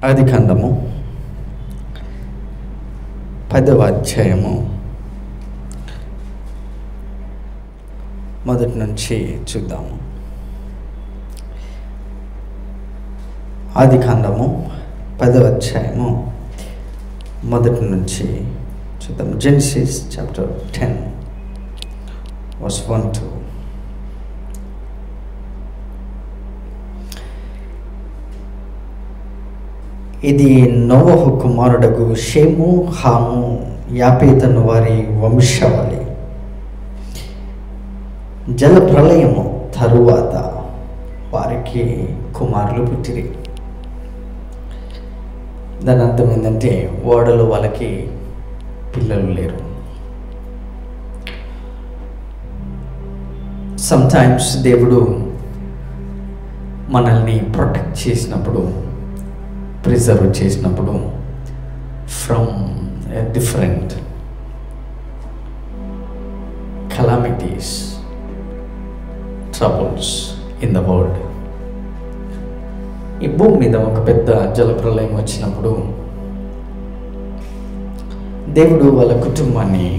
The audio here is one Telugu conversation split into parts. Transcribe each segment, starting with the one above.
ఆదికాండము 10వ అధ్యాయము మొదటి నుంచి చూద్దాము. ఆదికాండము 10వ అధ్యాయము మొదటి నుంచి చూద్దాం. Genesis chapter 10 verse 1-2. ఇది నోవహు కుమారుడగు షేము, హాము, యాపేతను వారి వంశావళి. జల ప్రళయము తరువాత వారికి కుమారులు పుట్టిరి. దాని అర్థం ఏంటంటే ఓడలో వాళ్ళకి పిల్లలు లేరు. సమ్టైమ్స్ దేవుడు మనల్ని ప్రొటెక్ట్ చేసినప్పుడు, ప్రిజర్వ్ చేసినప్పుడు from different calamities, troubles in the world. ఈ భూమి మీద ఒక పెద్ద జలప్రలయం వచ్చినప్పుడు దేవుడు వాళ్ళ కుటుంబాన్ని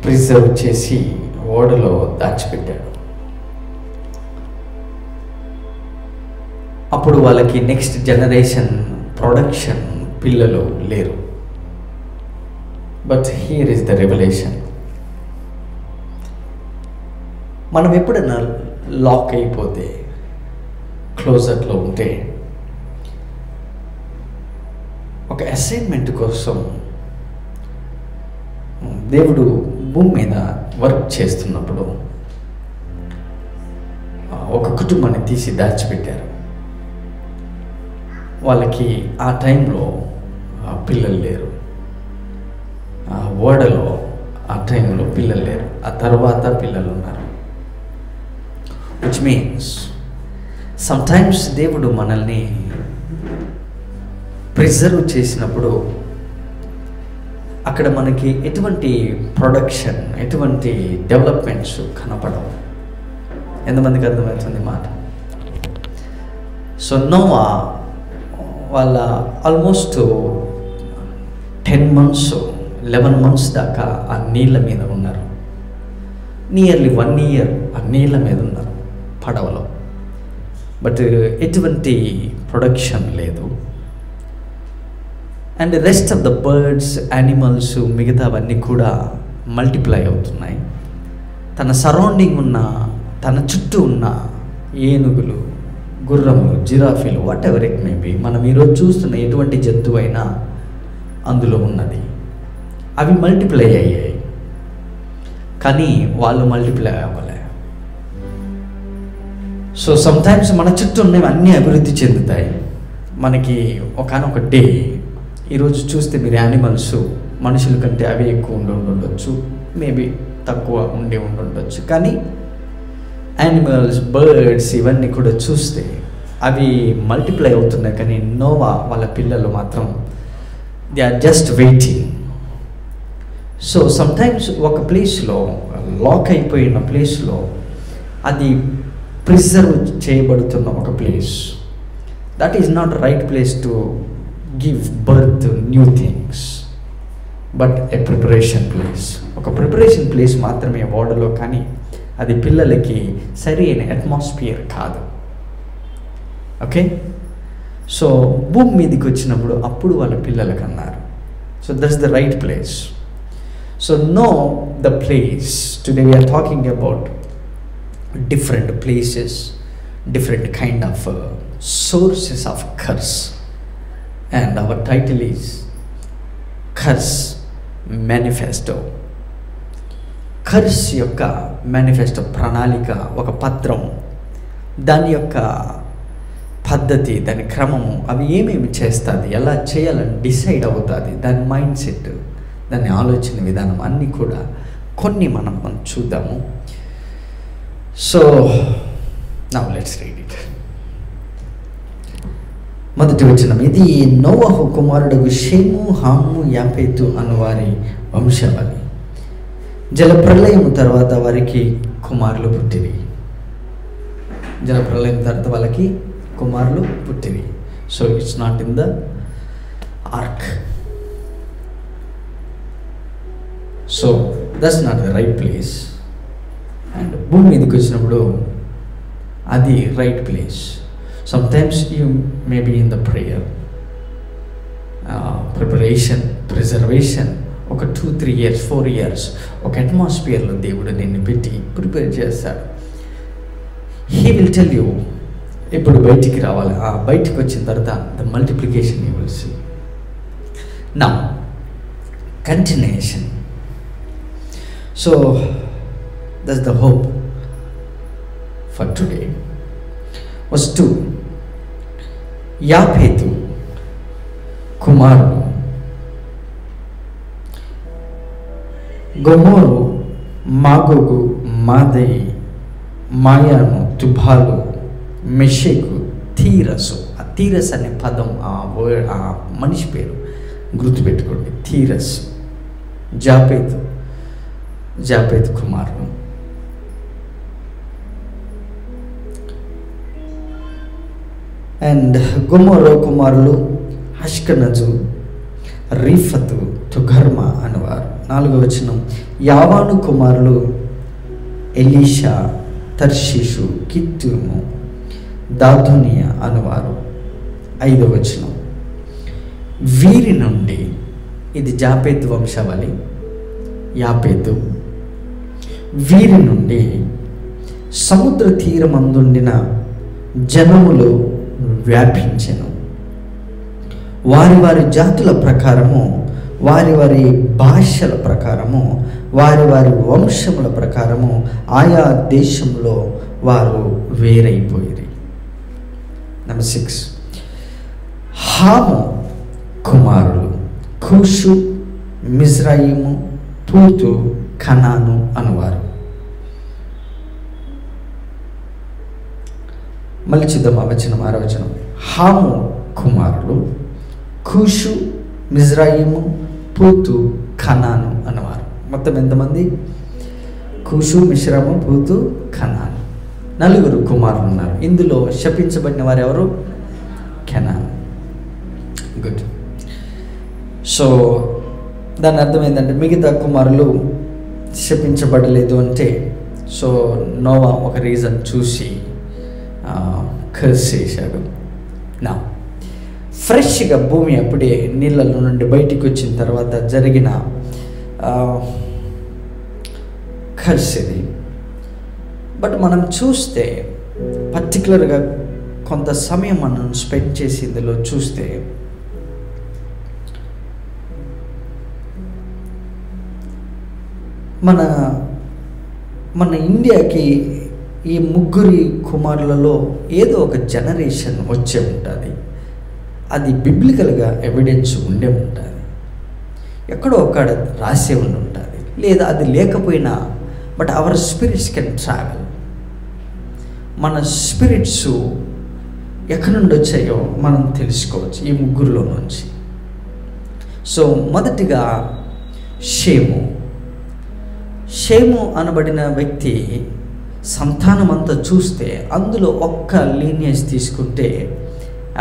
ప్రిజర్వ్ చేసి ఓడలో దాచిపెట్టాడు. అప్పుడు వాళ్ళకి నెక్స్ట్ జనరేషన్ ప్రొడక్షన్ పిల్లలు లేరు. But here is the revolution. మనం ఎప్పుడైనా లాక్ అయిపోతే, క్లోజర్లో ఉంటే, ఒక అసైన్మెంట్ కోసం దేవుడు భూమి మీద వర్క్ చేస్తున్నప్పుడు ఒక కుటుంబాన్ని తీసి దాచిపెట్టారు. వాళ్ళకి ఆ టైంలో పిల్లలు లేరు. ఓడలో ఆ టైంలో పిల్లలు లేరు. ఆ తర్వాత పిల్లలు ఉన్నారు. విచ్ మీన్స్ సమ్టైమ్స్ దేవుడు మనల్ని ప్రిజర్వ్ చేసినప్పుడు అక్కడ మనకి ఎటువంటి ప్రొడక్షన్, ఎటువంటి డెవలప్మెంట్స్ కనపడవు. ఎంతమందికి అర్థమవుతుంది మాట? సో నోవా వాళ్ళ ఆల్మోస్ట్ 10 months, 11 months దాకా ఆ నీళ్ళ మీద ఉన్నారు. నియర్లీ 1 year ఆ నీళ్ళ మీద ఉన్నారు పడవలో. బట్ ఎటువంటి ప్రొడక్షన్ లేదు. And rest of the birds, animals, మిగతావన్నీ కూడా మల్టిప్లై అవుతున్నాయి. తన సరౌండింగ్ ఉన్న, తన చుట్టూ ఉన్న ఏనుగులు, గుర్రములు, జిరాఫీలు, whatever it may be, మనం ఈరోజు చూస్తున్న ఎటువంటి జంతువు అయినా అందులో ఉన్నది. అవి మల్టిప్లై అయ్యాయి, కానీ వాళ్ళు మల్టిప్లై అవ్వలే. సో సమ్టైమ్స్ మన చుట్టూ ఉన్నవి అన్నీ అభివృద్ధి చెందుతాయి. మనకి ఒకనొక డే, ఈరోజు చూస్తే మీరు యానిమల్స్ మనుషుల కంటే అవి ఎక్కువ ఉండొచ్చు, మేబీ తక్కువ ఉండొచ్చు. కానీ యానిమల్స్, బర్డ్స్ ఇవన్నీ కూడా చూస్తే అవి మల్టిప్లై అవుతున్నాయి. కానీ నోవా వాళ్ళ పిల్లలు మాత్రం they are just waiting. So sometimes ఒక ప్లేస్లో, లాక్ అయిపోయిన ప్లేస్లో, అది ప్రిజర్వ్ చేయబడుతున్న ఒక place, that is not right place to give birth new things, but a preparation place. ఒక ప్రిపరేషన్ ప్లేస్ మాత్రమే ఓడలో, కానీ అది పిల్లలకి సరి అయిన అట్మాస్ఫియర్ కాదు. ఓకే, సో భూమి మీదకి వచ్చినప్పుడు అప్పుడు వాళ్ళ పిల్లలకి అన్నారు. So that's the right place. So know the place. Today we're talking about different places, different kind of sources of curse, and our title is curse manifesto. Curse యొక్క మేనిఫెస్టో, ప్రణాళిక, ఒక పత్రం, దాని యొక్క పద్ధతి, దాని క్రమము, అవి ఏమేమి చేస్తుంది, ఎలా చేయాలని డిసైడ్ అవుతుంది, దాని మైండ్ సెట్, దాని ఆలోచన విధానం అన్నీ కూడా కొన్ని మనం చూద్దాము. So now let's read it. మొదటి వచనం, ఇది నోవహు కుమారుడగు షేము, హాము, యాపేతు అను వారి వంశావళి. జలప్రళయము తర్వాత వారికి కుమారులు పుట్టిరి. జలప్రళయం తర్వాత వాళ్ళకి కుమారులు పుట్టిరి. So it's not in the ark. So that's not the right place. And భూమి మీదకి వచ్చినప్పుడు అది right place. Sometimes you may be in the prayer, preparation, preservation. ఒక 2-3 years 4 years ఒక అట్మాస్ఫియర్లో దేవుడు నిన్ను పెట్టి ప్రిపేర్ చేస్తాడు. హీ విల్ టెల్ యూ ఇప్పుడు బయటికి రావాలి. ఆ బయటికి వచ్చిన తర్వాత the multiplication you will see. Now continuation. So that's the hope for today. Verse 2, యాపేతు కుమారుడు గొమోరు, మాగోగు, మాదయి, మాయాను, తుబాలు, మెషెకు, తీరసు. ఆ తీరస్ అనే పదం, ఆ మనిషి పేరు గుర్తుపెట్టుకోండి, తీరస్. జాపేతు కుమారుడు. అండ్ గొమోరో కుమారులు అష్కనజు, రీఫతు, తుగర్మ అనేవారు. 4వ వచనం, యావాను కుమారులు ఎలీషా, తర్షీషు, కిత్తూము, దాధునియా అనువారు. 5వ వచనం, వీరి నుండి, ఇది జాపేతు వంశావళి, యాపేతు, వీరి నుండి సముద్ర తీరమందుండిన జనములు వ్యాపించెను. వారి వారి జాతుల ప్రకారము, వారి వారి భాషల ప్రకారము, వారి వారి వంశముల ప్రకారము ఆయా దేశంలో వారు వేరైపోయిరి. నెంబర్ 6, హాము కుమారులు కూషు, మిజ్రాయిము, పూతు, కనాను అనువారు. మళ్ళీ చూద్దాం ఆ వచనం, 6వ వచనం. హాము కుమారులు కూషు, మిజ్రాయిము, పూతు, కనాను అన్నవారు. మొత్తం ఎంతమంది? కూషు, మిశ్రము, పూతు, కనాను. 4 కుమారులు ఉన్నారు. ఇందులో శపించబడిన వారు ఎవరు? కెనాను. గుడ్. సో దాని అర్థం ఏంటంటే మిగతా కుమారులు శపించబడలేదు అంటే, సో నోవా ఒక రీజన్ చూసి కర్స్ చేశాడు. నా ఫ్రెష్గా భూమి అప్పుడే నీళ్ళలో నుండి బయటికి వచ్చిన తర్వాత జరిగిన కర్స్ ఇది. బట్ మనం చూస్తే పర్టికులర్గా కొంత సమయం మనం స్పెండ్ చేసి ఇందులో చూస్తే మన ఇండియాకి ఈ 3 కుమారులలో ఏదో ఒక జనరేషన్ వచ్చే ఉంటుంది. అది బిబ్లికల్గా ఎవిడెన్స్ ఉండే ఉంటుంది, ఎక్కడో ఒక్కడ రాసే ఉంటుంది, లేదా అది లేకపోయినా but our spirits can travel. మన స్పిరిట్స్ ఎక్కడి నుండి వచ్చాయో మనం తెలుసుకోవచ్చు ఈ 3లో నుంచి. సో మొదటిగా షేము అనబడిన వ్యక్తి సంతానం అంతా చూస్తే అందులో ఒక్క లీనియేజ్ తీసుకుంటే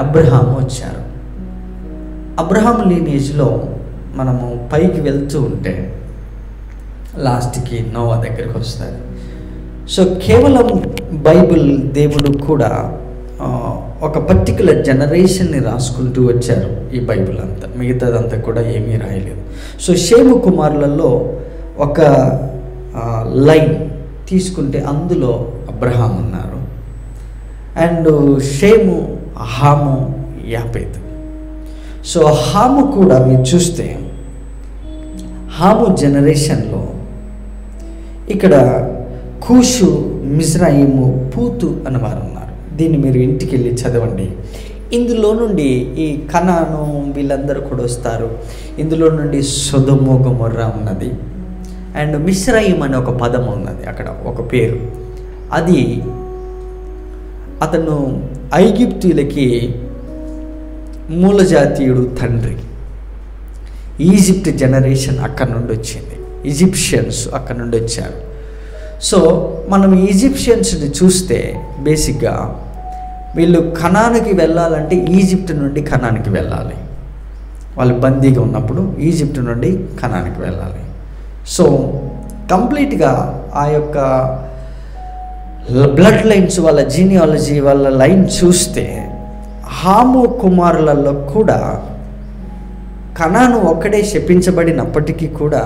అబ్రహాము వచ్చారు. అబ్రహాం లీనియేజ్లో మనము పైకి వెళ్తూ ఉంటే లాస్ట్కి నోవా దగ్గరికి వస్తారు. సో కేవలం బైబిల్ దేవుడు కూడా ఒక పర్టికులర్ జనరేషన్ని రాసుకుంటూ వచ్చారు ఈ బైబిల్ అంతా, మిగతాదంతా కూడా ఏమీ రాయలేదు. సో షేము కుమారులలో ఒక లైన్ తీసుకుంటే అందులో అబ్రహాం ఉన్నారు. అండ్ షేము, హాము, యాపేతు. సో హాము కూడా మీరు చూస్తే హాము జనరేషన్లో ఇక్కడ కూషు, మిజ్రాయిము, పూతు అనేవారు ఉన్నారు. దీన్ని మీరు ఇంటికి వెళ్ళి చదవండి. ఇందులో నుండి ఈ కనాను వీళ్ళందరూ కూడా వస్తారు. ఇందులో నుండి సొదొమ, గొమొర్రా ఉన్నది. అండ్ మిశ్రాయిం అనే ఒక పదం ఉన్నది, అక్కడ ఒక పేరు. అది అతను ఐగుప్తీయులకి మూలజాతీయుడు తండ్రి. ఈజిప్ట్ జనరేషన్ అక్కడ నుండి వచ్చింది, ఈజిప్షియన్స్ అక్కడ నుండి వచ్చారు. సో మనం ఈజిప్షియన్స్ని చూస్తే బేసిక్గా వీళ్ళు కనానుకి వెళ్ళాలంటే ఈజిప్ట్ నుండి కనానుకి వెళ్ళాలి. వాళ్ళు బందీగా ఉన్నప్పుడు ఈజిప్ట్ నుండి కనానికి వెళ్ళాలి. సో కంప్లీట్గా ఆ యొక్క బ్లడ్ లైన్స్, వాళ్ళ జీనియాలజీ, వాళ్ళ లైన్ చూస్తే హాము కుమారులలో కూడా కనాను ఒక్కడే శపించబడినప్పటికీ కూడా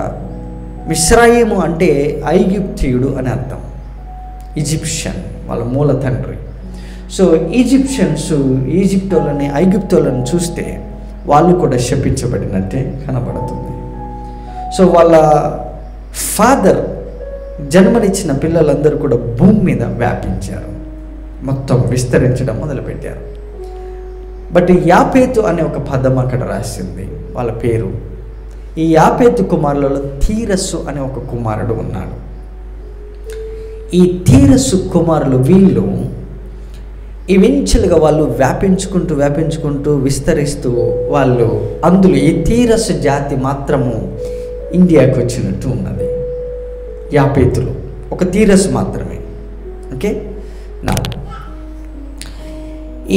మిస్రాయిము అంటే ఐగుప్తీయుడు అని అర్థం, ఈజిప్షియన్ వాళ్ళ మూల తండ్రి. సో ఈజిప్టోళ్ళని ఐగుప్తోళ్ళని చూస్తే వాళ్ళు కూడా శపించబడినట్టే కనబడుతుంది. సో వాళ్ళ ఫాదర్ జన్మనిచ్చిన పిల్లలందరూ కూడా భూమి మీద వ్యాపించారు, మొత్తం విస్తరించడం మొదలుపెట్టారు. బట్ యాపేతు అనే ఒక పదం అక్కడ రాసింది వాళ్ళ పేరు. ఈ యాపేతు కుమారులలో తీరస్సు అనే ఒక కుమారుడు ఉన్నాడు. ఈ తీరస్సు కుమారులు వీళ్ళు ఈవెన్చువల్గా వాళ్ళు వ్యాపించుకుంటూ విస్తరిస్తూ వాళ్ళు అందులో ఈ తీరస్సు జాతి మాత్రము ఇండియాకు వచ్చినట్టు ఉన్నది. యాపేతులు ఒక తీరస్సు మాత్రమే. ఓకే, నా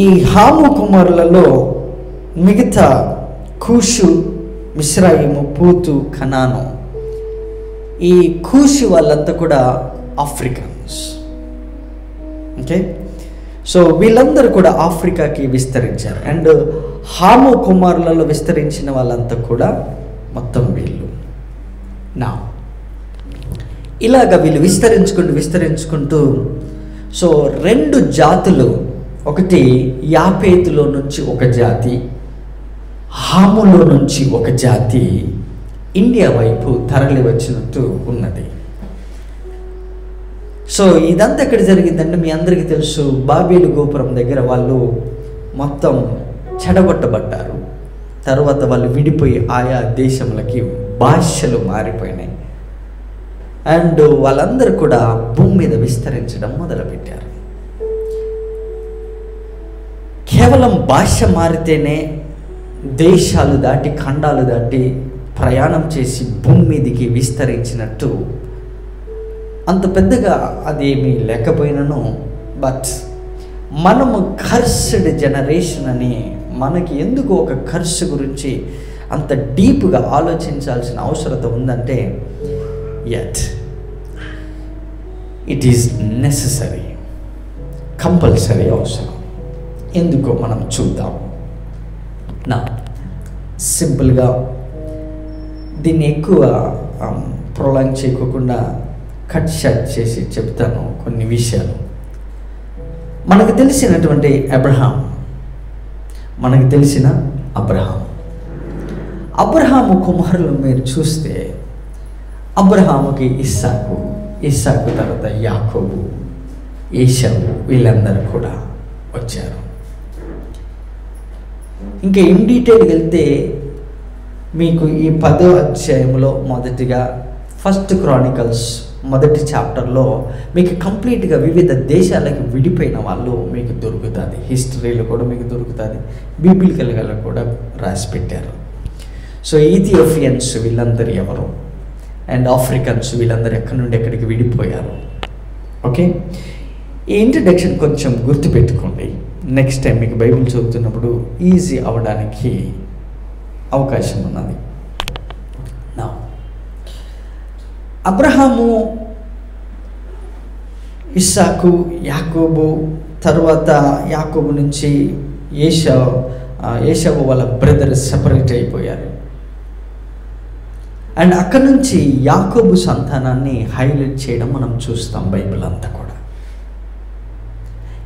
ఈ హాము కుమారులలో మిగతా కూషు, మిస్రాయిము, పూతు, కనాను, ఈ కూషు వాళ్ళంతా కూడా ఆఫ్రికన్స్. ఓకే, సో వీళ్ళందరూ కూడా ఆఫ్రికాకి విస్తరించారు. అండ్ హాము కుమారులలో విస్తరించిన వాళ్ళంతా కూడా మొత్తం వీళ్ళు. నా ఇలాగ వీళ్ళు విస్తరించుకుంటూ సో 2 జాతులు, ఒకటి యాపేతులో నుంచి ఒక జాతి, హాములో నుంచి ఒక జాతి ఇండియా వైపు తరలి వచ్చినట్టు ఉన్నది. సో ఇదంతా ఎక్కడ జరిగిందంటే మీ అందరికీ తెలుసు, బాబేలు గోపురం దగ్గర వాళ్ళు మొత్తం చెడగొట్టబడ్డారు. తర్వాత వాళ్ళు విడిపోయి ఆయా దేశములకి భాషలు మారిపోయినాయి. అండ్ వాళ్ళందరూ కూడా భూమి మీద విస్తరించడం మొదలుపెట్టారు. కేవలం భాష మారితేనే దేశాలు దాటి, ఖండాలు దాటి ప్రయాణం చేసి భూమి మీదికి విస్తరించినట్టు అంత పెద్దగా అదేమీ లేకపోయినను, బట్ మనము కర్స్డ్ జనరేషన్ అని మనకి ఎందుకు ఒక కర్స్ గురించి అంత డీప్గా ఆలోచించాల్సిన అవసరత ఉందంటే, at it is necessary, compulsory అవసరం. ఎందుకో మనం చూద్దాం. నా సింపుల్గా దీన్ని ఎక్కువ ప్రొలాంగ్ చేయకుండా కట్ షాట్ చేసి చెప్తాను కొన్ని విషయాలు. మనకు తెలిసినటువంటి అబ్రహాము కుమారులు మీరు చూస్తే, అబ్రహాముకి ఇస్సాకు తర్వాత యాకోబు, ఏశావు వీళ్ళందరూ కూడా వచ్చారు. ఇంకా ఇన్ డీటెయిల్కి వెళ్తే మీకు ఈ 10వ అధ్యాయంలో మొదటిగా ఫస్ట్ క్రానికల్స్ మొదటి చాప్టర్లో మీకు కంప్లీట్గా వివిధ దేశాలకు విడిపోయిన వాళ్ళు మీకు దొరుకుతుంది. హిస్టరీలో కూడా మీకు దొరుకుతుంది, బిబిలికల్గా కూడా రాసి పెట్టారు. సో ఈథియోపియన్స్ వీళ్ళందరూ ఎవరు, అండ్ ఆఫ్రికన్స్ వీళ్ళందరూ ఎక్కడి నుండి ఎక్కడికి విడిపోయారు. ఓకే, ఈ ఇంట్రడక్షన్ కొంచెం గుర్తుపెట్టుకోండి. నెక్స్ట్ టైం మీకు బైబిల్ చదువుతున్నప్పుడు ఈజీ అవ్వడానికి అవకాశం ఉన్నది. నా అబ్రహాము, ఇస్సాకు, యాకోబు, తర్వాత యాకోబు నుంచి ఏశావు వాళ్ళ బ్రదర్ సెపరేట్ అయిపోయారు. అండ్ అక్కడి నుంచి యాకోబు సంతానాన్ని హైలైట్ చేయడం మనం చూస్తాం బైబిల్ అంతా కూడా.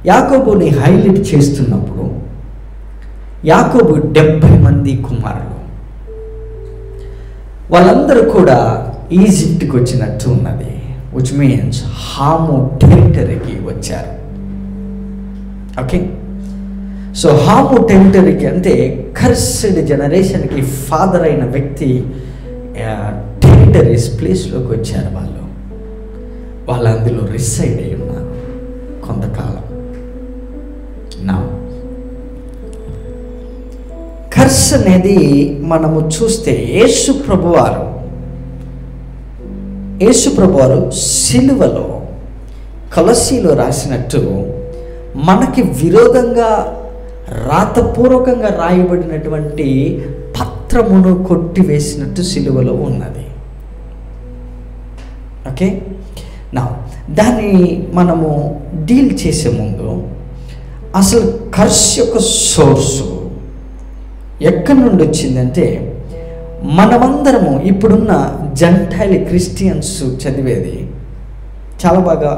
యాకోబుని హైలైట్ చేస్తున్నప్పుడు యాకోబు 70 మంది కుమారులు, వాళ్ళందరూ కూడా ఈజిప్ట్కి వచ్చినట్టు ఉన్నది, విచ్ మీన్స్ హాము టెరిటరీకి వచ్చారు. ఓకే, సో హాము టెరిటరీకి అంటే కర్స్డ్ జనరేషన్కి ఫాదర్ అయిన వ్యక్తి టెరిటరీస్ ప్లేస్లోకి వచ్చారు. వాళ్ళు అందులో రిసైడ్ అయి ఉన్నారు కొంతకాలం. నా కర్స్ అనేది మనము చూస్తే యేసు ప్రభువారు సిలువలో కొలస్సీలో రాసినట్టు మనకి విరోధంగా రాతపూర్వకంగా రాయబడినటువంటి వస్త్రమును కొట్టివేసినట్టు సిలువలో ఉన్నది. ఓకే, నా దాన్ని మనము డీల్ చేసే ముందు అసలు కర్స్ యొక్క సోర్సు ఎక్కడి నుండి వచ్చిందంటే, మనమందరము ఇప్పుడున్న జెంటైల్ క్రిస్టియన్స్ చదివేది చాలా బాగా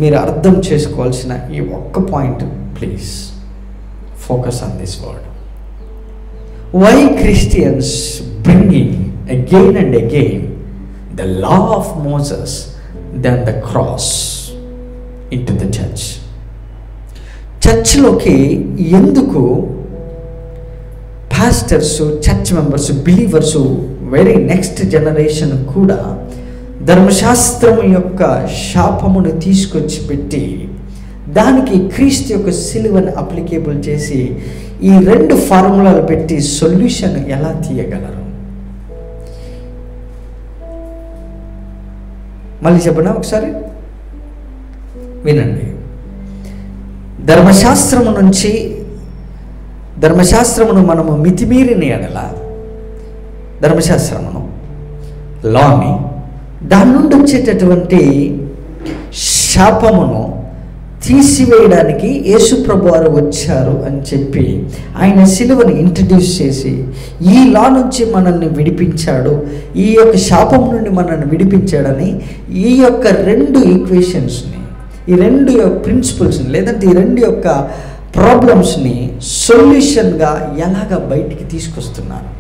మీరు అర్థం చేసుకోవాల్సిన ఈ ఒక్క point, please focus on this word. Why Christians bringing again and again the law of Moses then the cross into the church. చర్చ్లోకి ఎందుకు pastors, church members, believers, very next generation కూడా ధర్మశాస్త్రం యొక్క శాపమును తీసుకొచ్చి పెట్టి దానికి క్రీస్తు యొక్క సిలువను అప్లికేబుల్ చేసి ఈ 2 ఫార్ములాలు పెట్టి సొల్యూషన్ ఎలా తీయగలరు? మళ్ళీ చెప్పనా ఒకసారి వినండి. ధర్మశాస్త్రమును మనము మితిమీరిన ఎడల, ధర్మశాస్త్రమును, లాని, దాని నుండి వచ్చేటటువంటి శాపమును తీసివేయడానికి యేసుప్రభు వారు వచ్చారు అని చెప్పి ఆయన సిలువని ఇంట్రడ్యూస్ చేసి ఈ లా నుంచి మనల్ని విడిపించాడు, ఈ యొక్క శాపం నుండి మనల్ని విడిపించాడని ఈ యొక్క 2 ఈక్వేషన్స్ని, ఈ 2 ప్రిన్సిపల్స్ని, లేదంటే ఈ 2 యొక్క ప్రాబ్లమ్స్ని సొల్యూషన్గా ఎలాగ బయటికి తీసుకొస్తున్నారు,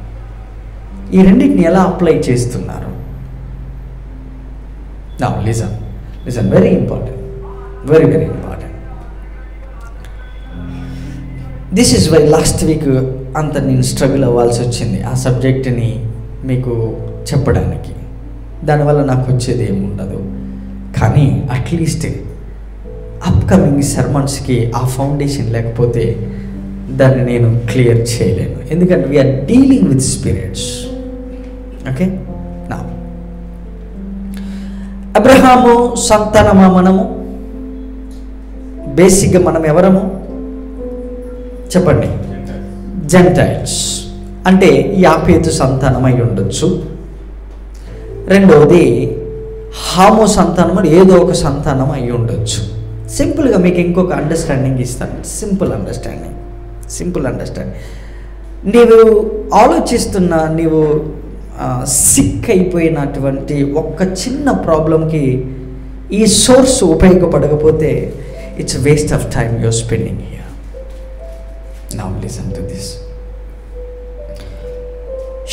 ఈ రెండింటిని ఎలా అప్లై చేస్తున్నారు? Now listen, very important, very important. This is why last week అంత నేను స్ట్రగుల్ అవ్వాల్సి వచ్చింది ఆ సబ్జెక్ట్ని మీకు చెప్పడానికి. దానివల్ల నాకు వచ్చేది ఏమి ఉండదు, కానీ అట్లీస్ట్ అప్కమింగ్ సర్మన్స్కి ఆ ఫౌండేషన్ లేకపోతే దాన్ని నేను క్లియర్ చేయలేను. ఎందుకంటే we're dealing with spirits. Okay, నా అబ్రహాము సంతానమా మనము? బేసిక్గా మనం ఎవరము చెప్పండి? జెంటైల్స్. అంటే యాపేతు సంతానం అయి ఉండొచ్చు. రెండవది హాము సంతానం, ఏదో ఒక సంతానం అయి ఉండొచ్చు. సింపుల్గా మీకు ఇంకొక అండర్స్టాండింగ్ ఇస్తాను. Simple understanding. నీవు ఆలోచిస్తున్న, నీవు సిక్ అయిపోయినటువంటి ఒక్క చిన్న ప్రాబ్లంకి ఈ సోర్స్ ఉపయోగపడకపోతే it's waste of time you're spending here. Now listen to this.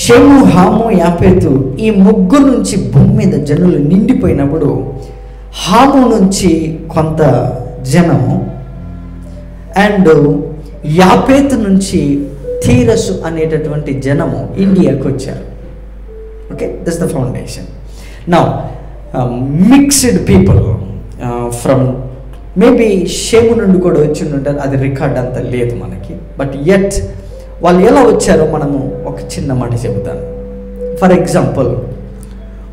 షేము, హాము, యాపేతు ఈ 3 నుంచి భూమి మీద జనులు నిండిపోయినప్పుడు హాము నుంచి కొంత జనము అండ్ యాపేతు నుంచి తీరసు అనేటటువంటి జనము ఇండియాకు వచ్చారు. Okay, that's the foundation. Now mixed people from maybe షేము నుండి కూడా వచ్చి ఉంటారు, అది రికార్డ్ అంత లేదు మనకి. బట్ యట్ వాళ్ళు ఎలా వచ్చారో మనము ఒక చిన్న మాట చెబుతాను. ఫర్ ఎగ్జాంపుల్,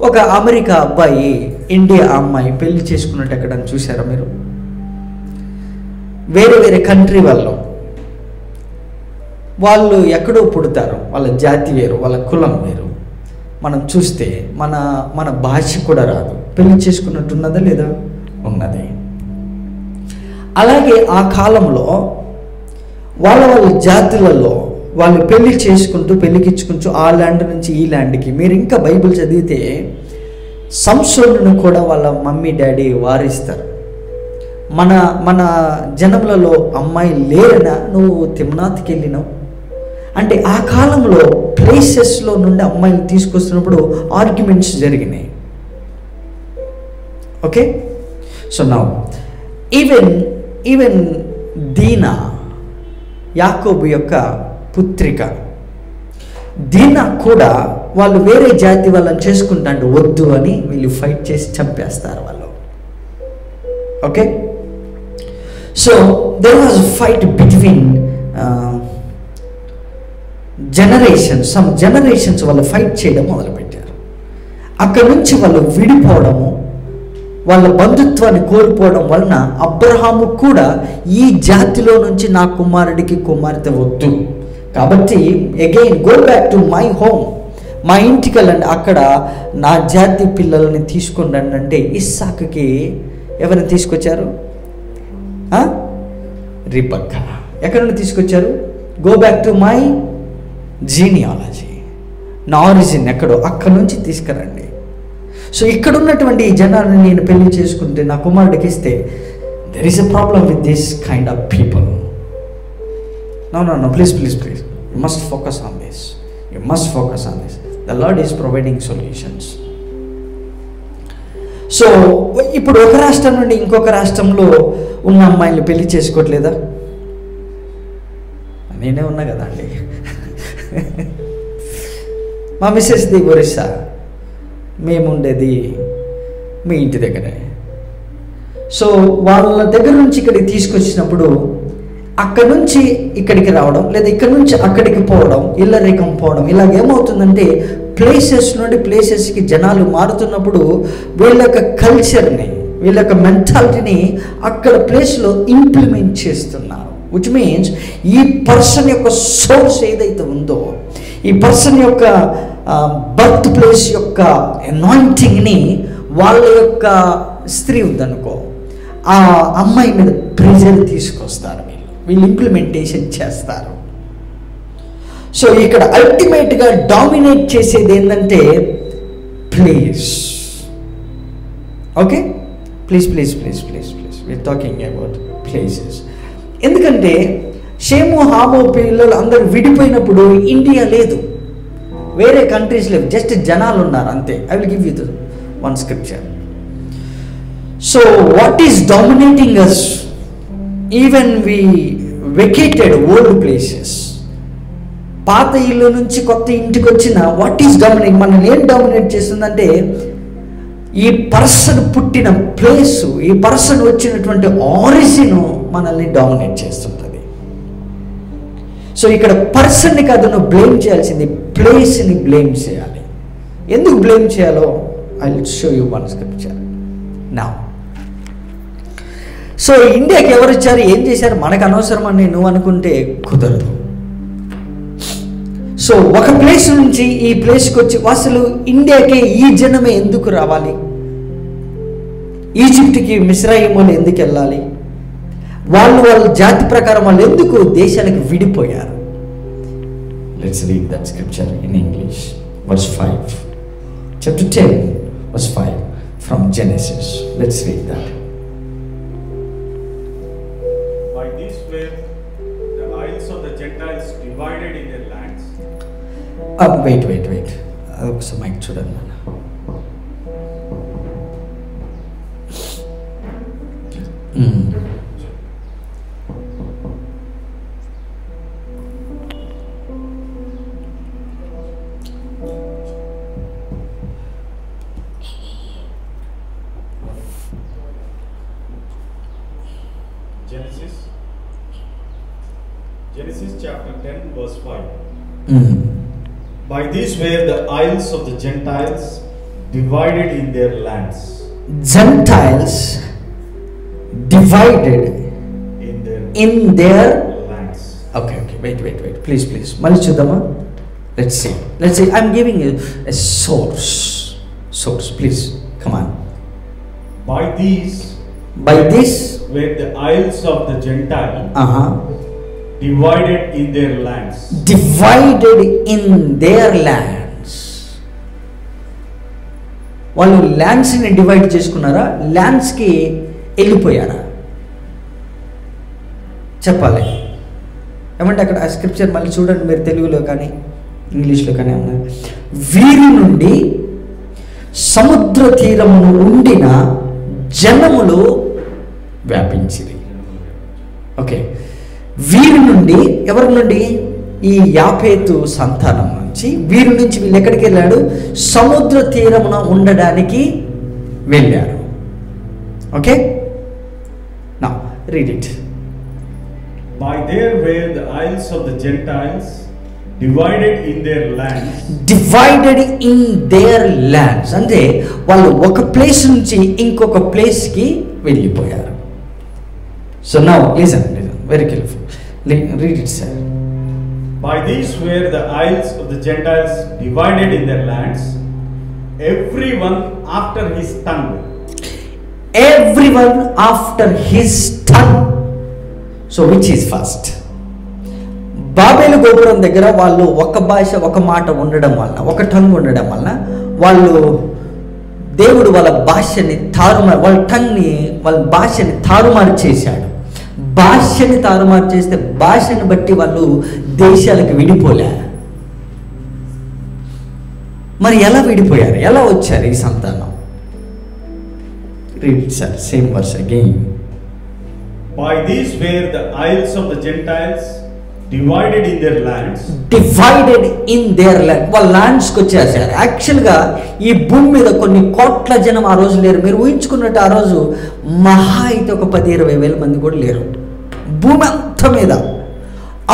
ఒక అమెరికా అబ్బాయి ఇండియా అమ్మాయి పెళ్లి చేసుకున్నట్టు ఎక్కడని చూసారా మీరు? వేరే కంట్రీ వాళ్ళు ఎక్కడో పుడతారు, వాళ్ళ జాతి వేరు, వాళ్ళ కులం వేరు. మనం చూస్తే మన భాష కూడా రాదు, పెళ్లి చేసుకున్నట్టున్నదా లేదా? ఉన్నది. అలాగే ఆ కాలంలో వాళ్ళ జాతులలో వాళ్ళు పెళ్లి చేసుకుంటూ పెళ్లికిచ్చుకుంటూ ఆ ల్యాండ్ నుంచి ఈ ల్యాండ్కి, మీరు ఇంకా బైబిల్ చదివితే సంసోనును కూడా వాళ్ళ మమ్మీ డాడీ వారిస్తారు. మన జనములలో అమ్మాయి లేరనా నువ్వు తిమ్నాథ్కి వెళ్ళినావు అంటే, ఆ కాలంలో ప్లేసెస్లో నుండి అమ్మాయిని తీసుకొస్తున్నప్పుడు ఆర్గ్యుమెంట్స్ జరిగినాయి. ఓకే, సో నౌ ఈవెన్ దీనా, యాకోబు యొక్క పుత్రిక దీనా కూడా వాళ్ళు వేరే జాతి వాళ్ళని చేసుకుంటాంటే వద్దు అని వీళ్ళు ఫైట్ చేసి చంపేస్తారు వాళ్ళు. Okay, so there was fight between some generations వాళ్ళు ఫైట్ చేయడం మొదలుపెట్టారు. అక్కడి నుంచి వాళ్ళు విడిపోవడము, వాళ్ళ బంధుత్వాన్ని కోల్పోవడం వలన అబ్రహాము కూడా ఈ జాతిలో నుంచి నా కుమారుడికి కుమార్తె వద్దు, కాబట్టి again go back to my home, మా ఇంటికి వెళ్ళండి, అక్కడ నా జాతి పిల్లల్ని తీసుకుని రండి అంటే ఇస్సాకుకి ఎవరిని తీసుకొచ్చారు? రిబెక్కా. ఎక్కడ నుండి తీసుకొచ్చారు? Go back to my genealogy, నా ఆరిజిన్ ఎక్కడో అక్కడ నుంచి తీసుకురండి. సో ఇక్కడ ఉన్నటువంటి ఈ జనాన్ని నేను పెళ్లి చేసుకుంటే నా కుమారుడికి ఇస్తే there is a problem with this kind of people. No please you must focus on this, you must focus on this. The lord is providing solutions. So ఇప్పుడు ఒక రాష్ట్రం నుండి ఇంకొక రాష్ట్రంలో ఉన్న అమ్మాయిలు పెళ్లి చేసుకోవట్లేదా? నేనే ఉన్నా కదా అండి. మా మిస్సెస్ది ఒరిస్సా, మేముండేది మీ ఇంటి దగ్గరే. సో వాళ్ళ దగ్గర నుంచి ఇక్కడికి తీసుకొచ్చినప్పుడు అక్కడ నుంచి ఇక్కడికి రావడం, లేదా ఇక్కడ నుంచి అక్కడికి పోవడం, ఇల్లరికం పోవడం, ఇలాగేమవుతుందంటే ప్లేసెస్ నుండి ప్లేసెస్కి జనాలు మారుతున్నప్పుడు వీళ్ళ యొక్క కల్చర్ని, వీళ్ళ యొక్క మెంటాలిటీని అక్కడ ప్లేస్లో ఇంప్లిమెంట్ చేస్తున్నారు. విచ్ మీన్స్ ఈ పర్సన్ యొక్క సోర్స్ ఏదైతే ఉందో, ఈ పర్సన్ యొక్క బర్త్ ప్లేస్ యొక్క అనాయింటింగ్ని వాళ్ళ యొక్క స్త్రీ ఉందనుకో, ఆ అమ్మాయి మీద ప్రెజర్ తీసుకొస్తారు, వీళ్ళు ఇంప్లిమెంటేషన్ చేస్తారు. సో ఇక్కడ అల్టిమేట్గా డామినేట్ చేసేది ఏంటంటే place. Okay, please we're talking about places. ఎందుకంటే షేము హామో పిల్లలు అందరూ విడిపోయినప్పుడు ఇండియా లేదు, వేరే కంట్రీస్ లేవు, జస్ట్ జనాలు ఉన్నారు అంతే. I will give you the one scripture. So what is dominating us? Even we vacated old places, పాత ఇల్లు నుంచి కొత్త ఇంటికి వచ్చిన వాట్ ఈస్ డామినేట్, మనల్ని ఏం డామినేట్ చేస్తుందంటే ఈ పర్సన్ పుట్టిన ప్లేసు, ఈ పర్సన్ వచ్చినటువంటి ఆరిజిన్ మనల్ని డామినేట్ చేస్తుంటుంది. సో ఇక్కడ పర్సన్ని కాదు నువ్వు బ్లేమ్ చేయాల్సింది, ప్లేస్ని బ్లేమ్ చేయాలి. ఎందుకు బ్లేమ్ చేయాలో I will show you one scripture now. So ఇండియాకి ఎవరు వచ్చారు, ఏం చేశారు, మనకు అనవసరం అని నువ్వు అనుకుంటే కుదరదు. సో ఒక ప్లేస్ నుంచి ఈ ప్లేస్కి వచ్చి అసలు ఇండియాకి ఈ జనమే ఎందుకు రావాలి, ఈజిప్ట్కి మిస్రాయిమోలు ఎందుకు వెళ్ళాలి, వాళ్ళ జాతి ప్రకారం వాళ్ళు ఎందుకు దేశాలకు విడిపోయారు? Let's read that scripture in English. Verse 5, chapter 10 verse 5 from Genesis. Let's read that. By this way the isles of the Gentiles divided in their lands. Wait. Adoksa mic చూడండి. Genesis chapter 10 verse 5. By this were the isles of the Gentiles divided in their lands. Gentiles divided in their lands. Okay. Wait. Please. Mali chudama. Let's see. I'm giving you a source. Please, come on. By this were the isles of the Gentile divided in their lands. వాళ్ళు ల్యాండ్స్ని డివైడ్ చేసుకున్నారా, ల్యాండ్స్కి వెళ్ళిపోయారా? చెప్పాలి. ఏమంటే అక్కడ ఆ స్క్రిప్చర్ మళ్ళీ చూడండి మీరు, తెలుగులో కానీ ఇంగ్లీష్లో కానీ ఉన్నాయి. వీరి నుండి సముద్ర తీరమును ఉండిన జనములు వ్యాపించిరి. ఓకే, వీరి నుండి, ఎవరి నుండి? ఈ యాపేతు సంతానం నుంచి, వీరి నుంచి వీళ్ళు ఎక్కడికి వెళ్ళాడు? సముద్ర తీరమున ఉండడానికి వెళ్ళారు. Okay, now read it. By there were the isles of the Gentiles divided in their lands. అంటే వాళ్ళు ఒక ప్లేస్ నుంచి ఇంకొక ప్లేస్కి వెళ్ళిపోయారు. So now listen very careful, read it sir. By these were the isles of the Gentiles divided in their lands, everyone after his tongue. Everyone after his tongue. So which is first? Babel గోపురం దగ్గర వాళ్ళు ఒక భాష ఒక మాట ఉండడం వలన, ఒక టంగ్ ఉండడం వలన వాళ్ళు దేవుడు వాళ్ళ భాషని తారుమారు, వాళ్ళ భాషని తారుమారు చేశాడు. భాషని తారుమారు చేస్తే భాషని బట్టి వాళ్ళు దేశాలకు విడిపోలే. మరి ఎలా విడిపోయారు, ఎలా వచ్చారు ఈ సంతానం? Read sir, same verse again. By these were the isles of the Gentiles divided in their lands. Divided in their land. వాళ్ళ ల్యాండ్స్కి వచ్చేసారు. యాక్చువల్గా ఈ భూమి మీద కొన్ని కోట్ల జనం ఆ రోజు లేరు. మీరు ఊహించుకున్నట్టు ఆ రోజు మహా అయితే ఒక 10-20 వేల మంది కూడా లేరు భూమి అంతా మీద.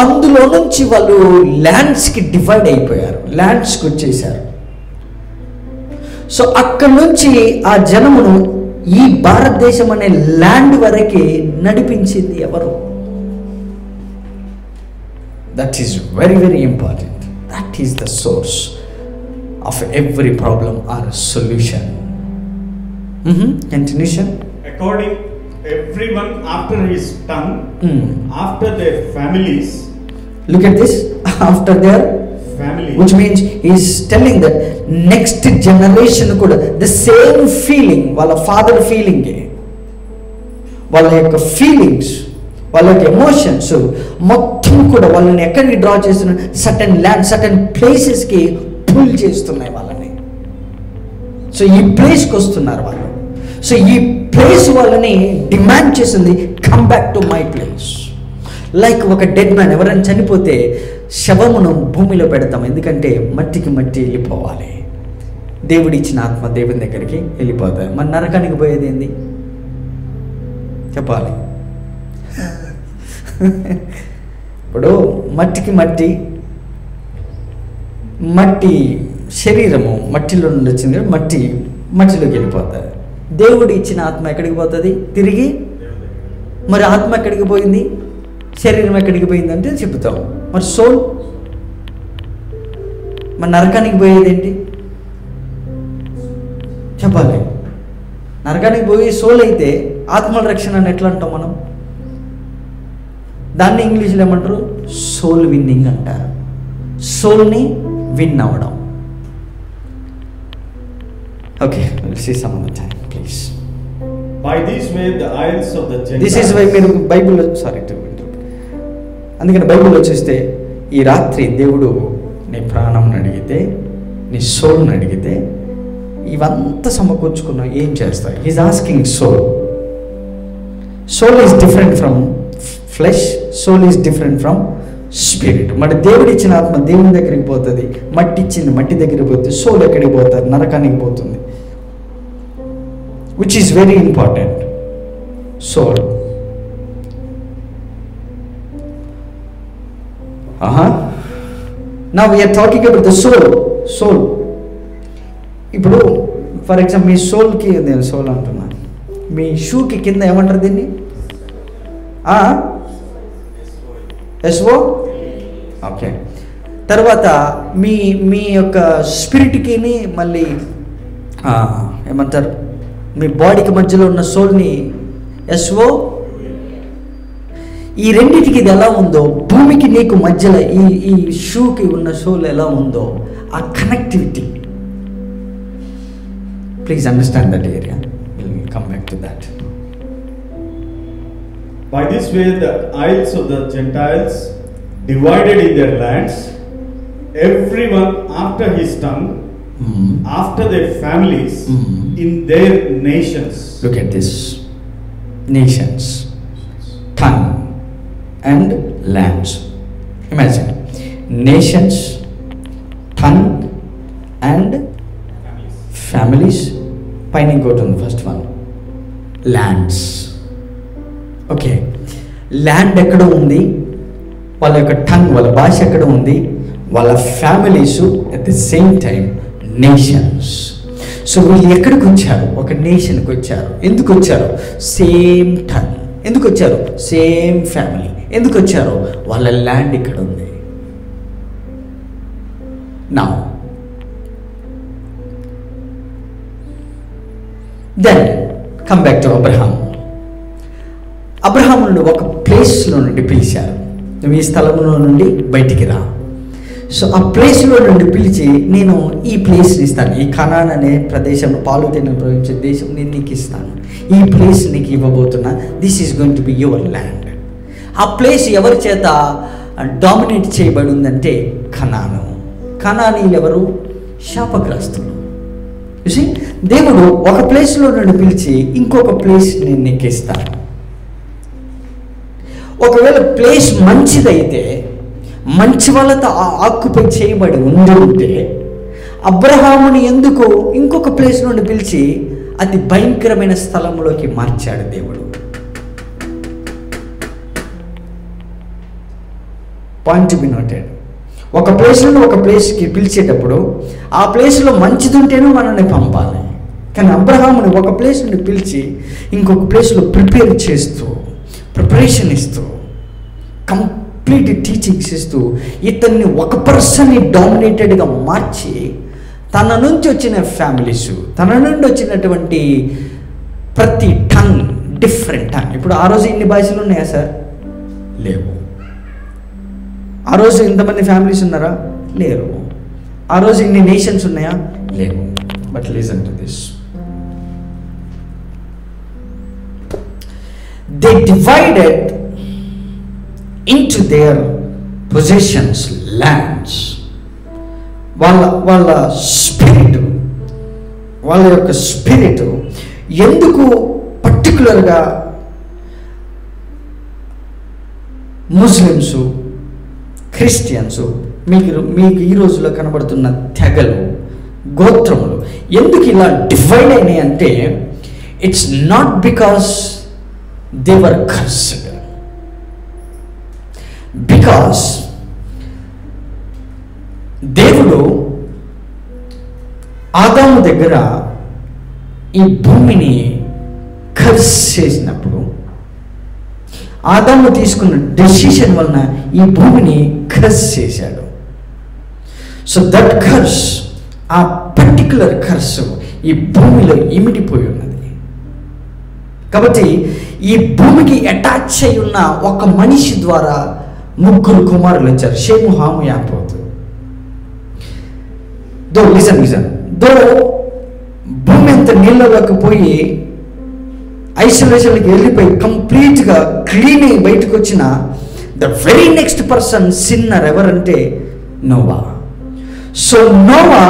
అందులో నుంచి వాళ్ళు ల్యాండ్స్కి డివైడ్ అయిపోయారు, ల్యాండ్స్కి వచ్చేసారు. సో అక్కడి నుంచి ఆ జనమును ఈ భారతదేశం అనే ల్యాండ్ వరకే నడిపించింది ఎవరు? That is very, very important. That is the source of every problem or solution. Continuation. According everyone after his tongue, after their families. Look at this. After their family. Which means he is telling that next generation kuda the same feeling, వాళ్ళ father feeling, వాళ్ళ యొక్క feelings, వాళ్ళ యొక్క ఎమోషన్స్ మొత్తం కూడా వాళ్ళని ఎక్కడికి డ్రా చేస్తున్నాయి? సర్టన్ ల్యాండ్, సర్టన్ ప్లేసెస్కి పుల్ చేస్తున్నాయి వాళ్ళని. సో ఈ ప్లేస్కి వస్తున్నారు వాళ్ళు. సో ఈ ప్లేస్ వాళ్ళని డిమాండ్ చేసింది, come back to my place. Like ఒక డెడ్ మ్యాన్, ఎవరైనా చనిపోతే శవమును భూమిలో పెడతాం, ఎందుకంటే మట్టికి మట్టి వెళ్ళిపోవాలి. దేవుడు ఇచ్చిన ఆత్మ దేవుని దగ్గరికి వెళ్ళిపోతాయి. మన నరకానికి పోయేది ఏంది చెప్పాలి? ఇప్పుడు మట్టికి మట్టి, మట్టి శరీరము మట్టిలో నుండి వచ్చింది, మట్టిలోకి వెళ్ళిపోతుంది. దేవుడు ఇచ్చిన ఆత్మ ఎక్కడికి పోతుంది? తిరిగి. మరి ఆత్మ ఎక్కడికి పోయింది, శరీరం ఎక్కడికి పోయింది అంటే చెప్తాం. మరి సోల్, మరి నరకానికి పోయేది ఏంటి చెప్పాలి? నరకానికి పోయి సోల్ అయితే ఆత్మల రక్షణ అని ఎట్లా అంటాం మనం? దాన్ని ఇంగ్లీష్లో ఏమంటారు? సోల్ విన్నింగ్ అంటారు. సోల్ని విన్ అవ్వడం. Okay, will see some other time please. By these were the isles of the Gentiles. This is why మీరు బైబిల్లో అందుకని బైబిల్లో చూస్తే ఈ రాత్రి దేవుడు నీ ప్రాణంని అడిగితే, నీ సోల్ని అడిగితే, ఇవంతా సమకూర్చుకున్నావు ఏం చేస్తావు? He's asking soul. Soul is different from flesh, soul is different from spirit. మరి దేవుడు ఇచ్చిన ఆత్మ దేవుని దగ్గరికి పోతుంది, మట్టి ఇచ్చింది మట్టి దగ్గరికి పోతుంది. సోల్ ఎక్కడికి పోతుంది? నరకానికి పోతుంది. Which is very important. Soul. Now we're talking about the soul. Soul ఇప్పుడు ఫర్ ఎగ్జాంపుల్ మీ సోల్కి, నేను సోల్ అంటున్నాను, మీ షూకి కింద ఏమంటారు దీన్ని? ఎస్ఓ. ఓకే. తర్వాత మీ యొక్క స్పిరిట్కి మళ్ళీ ఏమంటారు? మీ బాడీకి మధ్యలో ఉన్న సోల్ని ఎస్ఓ. ఈ రెండింటికి ఇది ఎలా ఉందో, భూమికి నీకు మధ్యలో ఈ షూకి ఉన్న సోల్ ఎలా ఉందో, ఆ connectivity. Please understand that area. Will come back to that. By this way the isles of the Gentiles divided in their lands, everyone after his tongue, after their families, in their nations. Look at this. Nations, tongue and lands. Imagine. Nations, tongue and families. Pine go to the first one. Lands. Okay, land ఎక్కడ ఉంది, వాళ్ళ యొక్క టంగ్, వాళ్ళ భాష ఎక్కడ ఉంది, వాళ్ళ families, at the same time nations. So వీళ్ళు ఎక్కడికి వచ్చారు? ఒక నేషన్కి వచ్చారు. ఎందుకు వచ్చారు? Same tongue. ఎందుకు వచ్చారు? Same family. ఎందుకు వచ్చారు? వాళ్ళ ల్యాండ్ ఇక్కడ ఉంది. Now then come back to Abraham. అబ్రహామును ఒక ప్లేస్లో నుండి పిలిచారు, నువ్వు ఈ స్థలంలో నుండి బయటికి రా. సో ఆ ప్లేస్లో నుండి పిలిచి, నేను ఈ ప్లేస్ని ఇస్తాను, ఈ కనాన్ అనే ప్రదేశంలో పాలు తేనెలు ప్రవహించే దేశం నేను నీకు ఇస్తాను, ఈ ప్లేస్ నీకు ఇవ్వబోతున్నా, this is going to be your land. ఆ ప్లేస్ ఎవరి చేత డామినేట్ చేయబడి ఉందంటే కనాను. కనానీయులు ఎవరు? శాపగ్రస్తులు. చూసి దేవుడు ఒక ప్లేస్లో నుండి పిలిచి ఇంకొక ప్లేస్ నేను నీకు ఇస్తాను. ఒకవేళ ప్లేస్ మంచిదైతే, మంచి వాళ్ళతో ఆక్యుపై చేయబడి ఉంటే అబ్రహాముని ఎందుకు ఇంకొక ప్లేస్ నుండి పిలిచి అతి భయంకరమైన స్థలంలోకి మార్చాడు దేవుడు? Point be noted. ఒక ప్లేస్ నుండి ఒక ప్లేస్కి పిలిచేటప్పుడు ఆ ప్లేస్లో మంచిదుంటేనే మనల్ని పంపాలి. కానీ అబ్రహాముని ఒక ప్లేస్ నుండి పిలిచి ఇంకొక ప్లేస్లో ప్రిపరేషన్ ఇస్తూ కంప్లీట్ టీచింగ్స్ ఇస్తూ ఇతన్ని ఒక పర్సన్ని డామినేటెడ్గా మార్చి తన నుంచి వచ్చిన ఫ్యామిలీస్, తన నుండి వచ్చినటువంటి ప్రతి టంగ్ డిఫరెంట్ టంగ్. ఇప్పుడు ఆ రోజు ఇన్ని భాషలు ఉన్నాయా సార్? లేవు. ఆ రోజు ఇంతమంది ఫ్యామిలీస్ ఉన్నారా? లేరు. ఆ రోజు ఇన్ని నేషన్స్ ఉన్నాయా? లేవు. But listen to this, they divided into their possessions, lands. వాళ్ళ స్పిరిట్, వాళ్ళ యొక్క స్పిరిట్ ఎందుకు పర్టికులర్గా ముస్లిమ్స్, క్రిస్టియన్స్, మీకు ఈ రోజులో కనబడుతున్న తెగలు, గోత్రములు ఎందుకు ఇలా డివైడ్ అయినాయి అంటే, it's not because they were cursed, because దేవుడు ఆదాము దగ్గర ఈ భూమిని కర్స్ చేసినప్పుడు, ఆదాము తీసుకున్న డెసిషన్ వలన ఈ భూమిని కర్స్ చేశాడు. సో దట్ కర్స్, ఆ పర్టికులర్ కర్స్ ఈ భూమిలో ఇమిడిపోయి ఉన్నది. కాబట్టి ఈ భూమికి అటాచ్ అయి ఉన్న ఒక మనిషి ద్వారా 3 కుమారులు వచ్చారు, షేము, హాము, యాఫోతు. లిజన్ భూమి అంత నీళ్ళలోకి పోయి ఐసోలేషన్కి వెళ్ళిపోయి కంప్లీట్గా క్లీన్ అయ్యి బయటకు వచ్చిన the very next person sinner ఎవరంటే నోవా. సో నోవా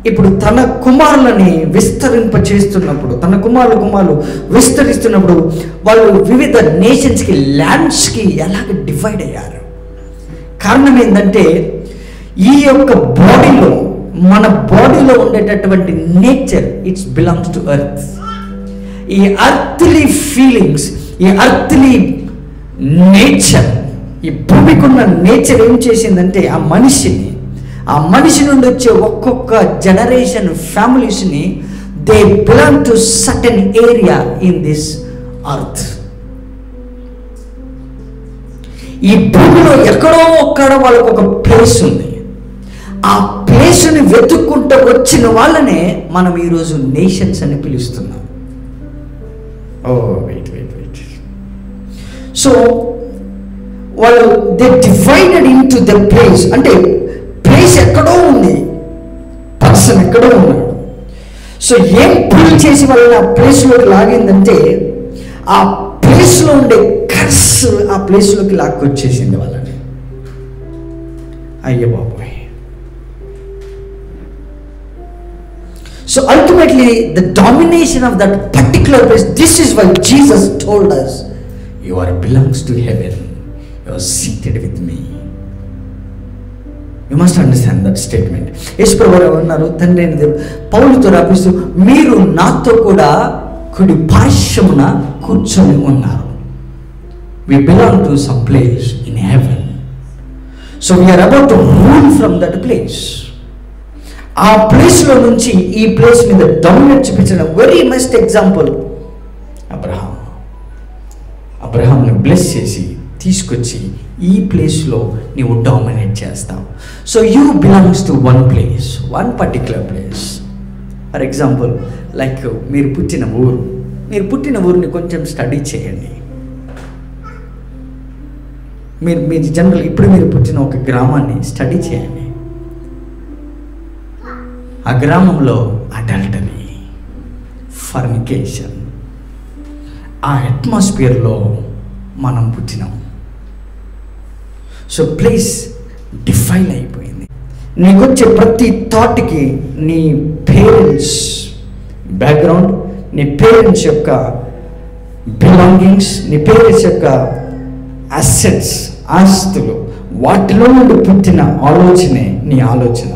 ఇప్పుడు తన కుమారులని విస్తరింప చేస్తున్నప్పుడు, తన కుమారులు విస్తరిస్తున్నప్పుడు వాళ్ళు వివిధ నేషన్స్కి, ల్యాండ్స్కి ఎలాగ డివైడ్ అయ్యారు? కారణం ఏంటంటే ఈ యొక్క బాడీలో, మన బాడీలో ఉండేటటువంటి nature, it's belongs to earth. ఈ అర్త్లీ ఫీలింగ్స్, ఈ అర్త్లీ నేచర్, ఈ భూమికి ఉన్న నేచర్ ఏం చేసిందంటే ఆ మనిషి నుండి వచ్చే ఒక్కొక్క జనరేషన్ ఫ్యామిలీస్ని they belong to certain area in this earth. ఈ భూమిలో ఎక్కడో ఒక్కడ వాళ్ళకు ఒక ప్లేస్ ఉంది. ఆ ప్లేస్ని వెతుక్కుంటూ వచ్చిన వాళ్ళనే మనం ఈరోజు నేషన్స్ అని పిలుస్తున్నాం. వెయిట్. సో వాళ్ళు they divided in to the place, అంటే ప్లేస్ ఎక్కడో ఉంది, పర్సన్ ఎక్కడో ఉన్నాడు. సో ఏం పుల్ చేసి వాళ్ళని ఆ ప్లేస్లోకి లాగిందంటే ఆ ప్లేస్లో ఉండే కర్స్ ఆ ప్లేస్లోకి లాక్కొచ్చేసింది వాళ్ళని. అయ్యో బాబోయ్. So ultimately the domination of that particular place, this is why Jesus told us, you are belongs to heaven, you are seated with me. You must understand that statement. యేసుప్రభువు అన్నారు, తండ్రి అయిన దేవుడు పౌలుతో రాపిస్తూ, మీరు నాతో కూడా కుడి పార్శ్వమున కూర్చొని ఉన్నారు. We belong to some place in heaven. So we are about to rule from that place. ఆ ప్లేస్లో నుంచి ఈ ప్లేస్ మీద డామినేట్ చూపించిన వెరీ బెస్ట్ ఎగ్జాంపుల్ అబ్రహాంని బ్లెస్ చేసి తీసుకొచ్చి ఈ ప్లేస్లో నీవు డామినేట్ చేస్తావు. So you belongs to one place, one particular place. For example, like మీరు పుట్టిన ఊరిని కొంచెం స్టడీ చేయండి. మీరు జనరల్ ఇప్పుడు మీరు పుట్టిన ఒక గ్రామాన్ని స్టడీ చేయండి. ఆ గ్రామంలో అడల్టరీ, ఫర్నికేషన్, ఆ అట్మాస్ఫియర్లో మనం పుట్టినాం. సో ప్లేస్ డిఫైన్ అయిపోయింది. నీకు వచ్చే ప్రతి థాట్కి నీ పేరెంట్స్ బ్యాక్గ్రౌండ్, నీ పేరెంట్స్ యొక్క బిలాంగింగ్స్, నీ పేరెంట్స్ యొక్క అసెట్స్, ఆస్తులు, వాటిలో నుండి పుట్టిన ఆలోచనే నీ ఆలోచన.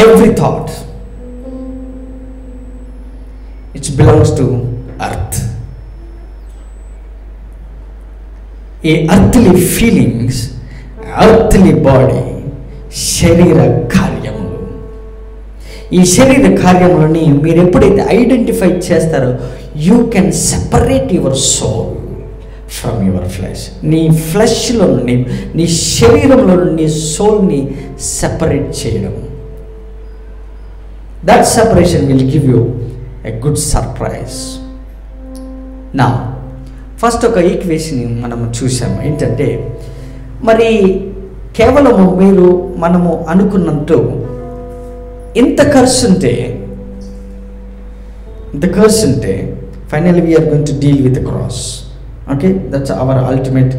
Every thought, it belongs to earth. A earthly feelings, earthly body, శరీర కార్యములు. ఈ శరీర కార్యములని మీరు ఎప్పుడైతే ఐడెంటిఫై చేస్తారో you can separate your soul from your flesh. నీ ఫ్లెష్లో నుండి, నీ శరీరంలో నుండి సోల్ని సెపరేట్ చేయడం. That separation will give you a good surprise. Now, first ఒక ఈక్వేషన్ మనము చూసాము. ఏంటంటే, మరి కేవలము మనము అనుకున్నట్టు ఇంత ఖర్చు ఉంటే finally we're going to deal with the cross. Okay, that's our ultimate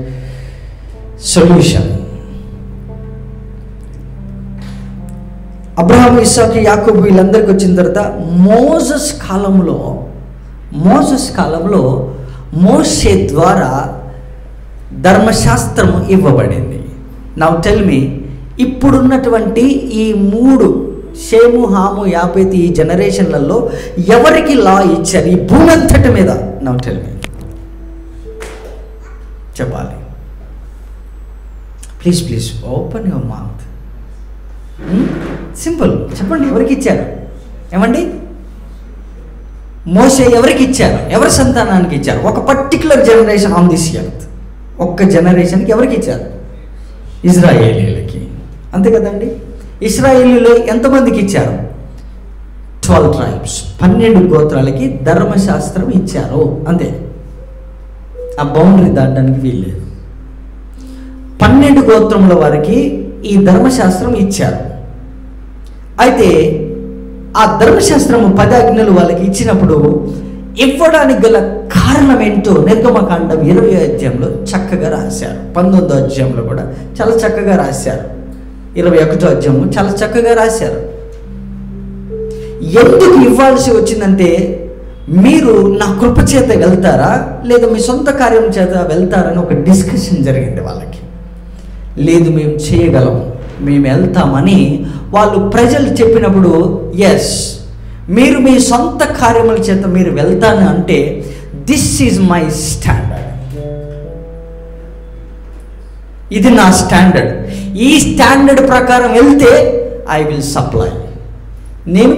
solution. Abraham, ఇస్సాకు, యాకోబు వీళ్ళందరికీ వచ్చిన తర్వాత మోసెస్ కాలంలో మోషే ద్వారా ధర్మశాస్త్రము ఇవ్వబడింది. నౌ టెల్ మీ, ఇప్పుడున్నటువంటి ఈ 3 షేము, హాము, యాపేతు ఈ జనరేషన్లలో ఎవరికి లా ఇచ్చారు ఈ భూమి అంతటి మీద? నౌ టెల్ మీ, చెప్పాలి. Please open your mouth. Simple, చెప్పండి, ఎవరికి ఇచ్చారు? ఏమండి, మోషే ఎవరికి ఇచ్చారు? ఎవరి సంతానానికి ఇచ్చారు? ఒక particular generation on this earth. ఒక్క జనరేషన్కి ఎవరికి ఇచ్చారు? ఇజ్రాయేలీలకి. అంతే కదండి. ఇజ్రాయేలీలు ఎంతమందికి ఇచ్చారు? 12 ట్రైబ్స్, 12 గోత్రాలకి ధర్మశాస్త్రం ఇచ్చారు. అంతే, ఆ బౌండరీ దాటడానికి వీల్లేదు. 12 గోత్రముల వారికి ఈ ధర్మశాస్త్రం ఇచ్చారు. అయితే ఆ ధర్మశాస్త్రము 10 ఆజ్ఞలు వాళ్ళకి ఇచ్చినప్పుడు ఇవ్వడానికి గల కారణం ఏంటో నిర్గమకాండం 20వ అధ్యాయంలో చక్కగా రాశారు. 19వ అధ్యాయంలో కూడా చాలా చక్కగా రాశారు. 21వ అధ్యాయము చాలా చక్కగా రాశారు. ఎందుకు ఇవ్వాల్సి వచ్చిందంటే, మీరు నా కృప చేత వెళ్తారా లేదా మీ సొంత కార్యం చేత వెళ్తారని ఒక డిస్కషన్ జరిగింది వాళ్ళకి. లేదు, మేము చేయగలం, మేము వెళ్తామని వాళ్ళు ప్రజలు చెప్పినప్పుడు, ఎస్, మీరు మీ సొంత కార్యముల చేత మీరు వెళ్తాను అంటే దిస్ ఈజ్ మై స్టాండర్డ్, ఇది నా స్టాండర్డ్, ఈ స్టాండర్డ్ ప్రకారం వెళ్తే ఐ విల్ సప్లై, నేను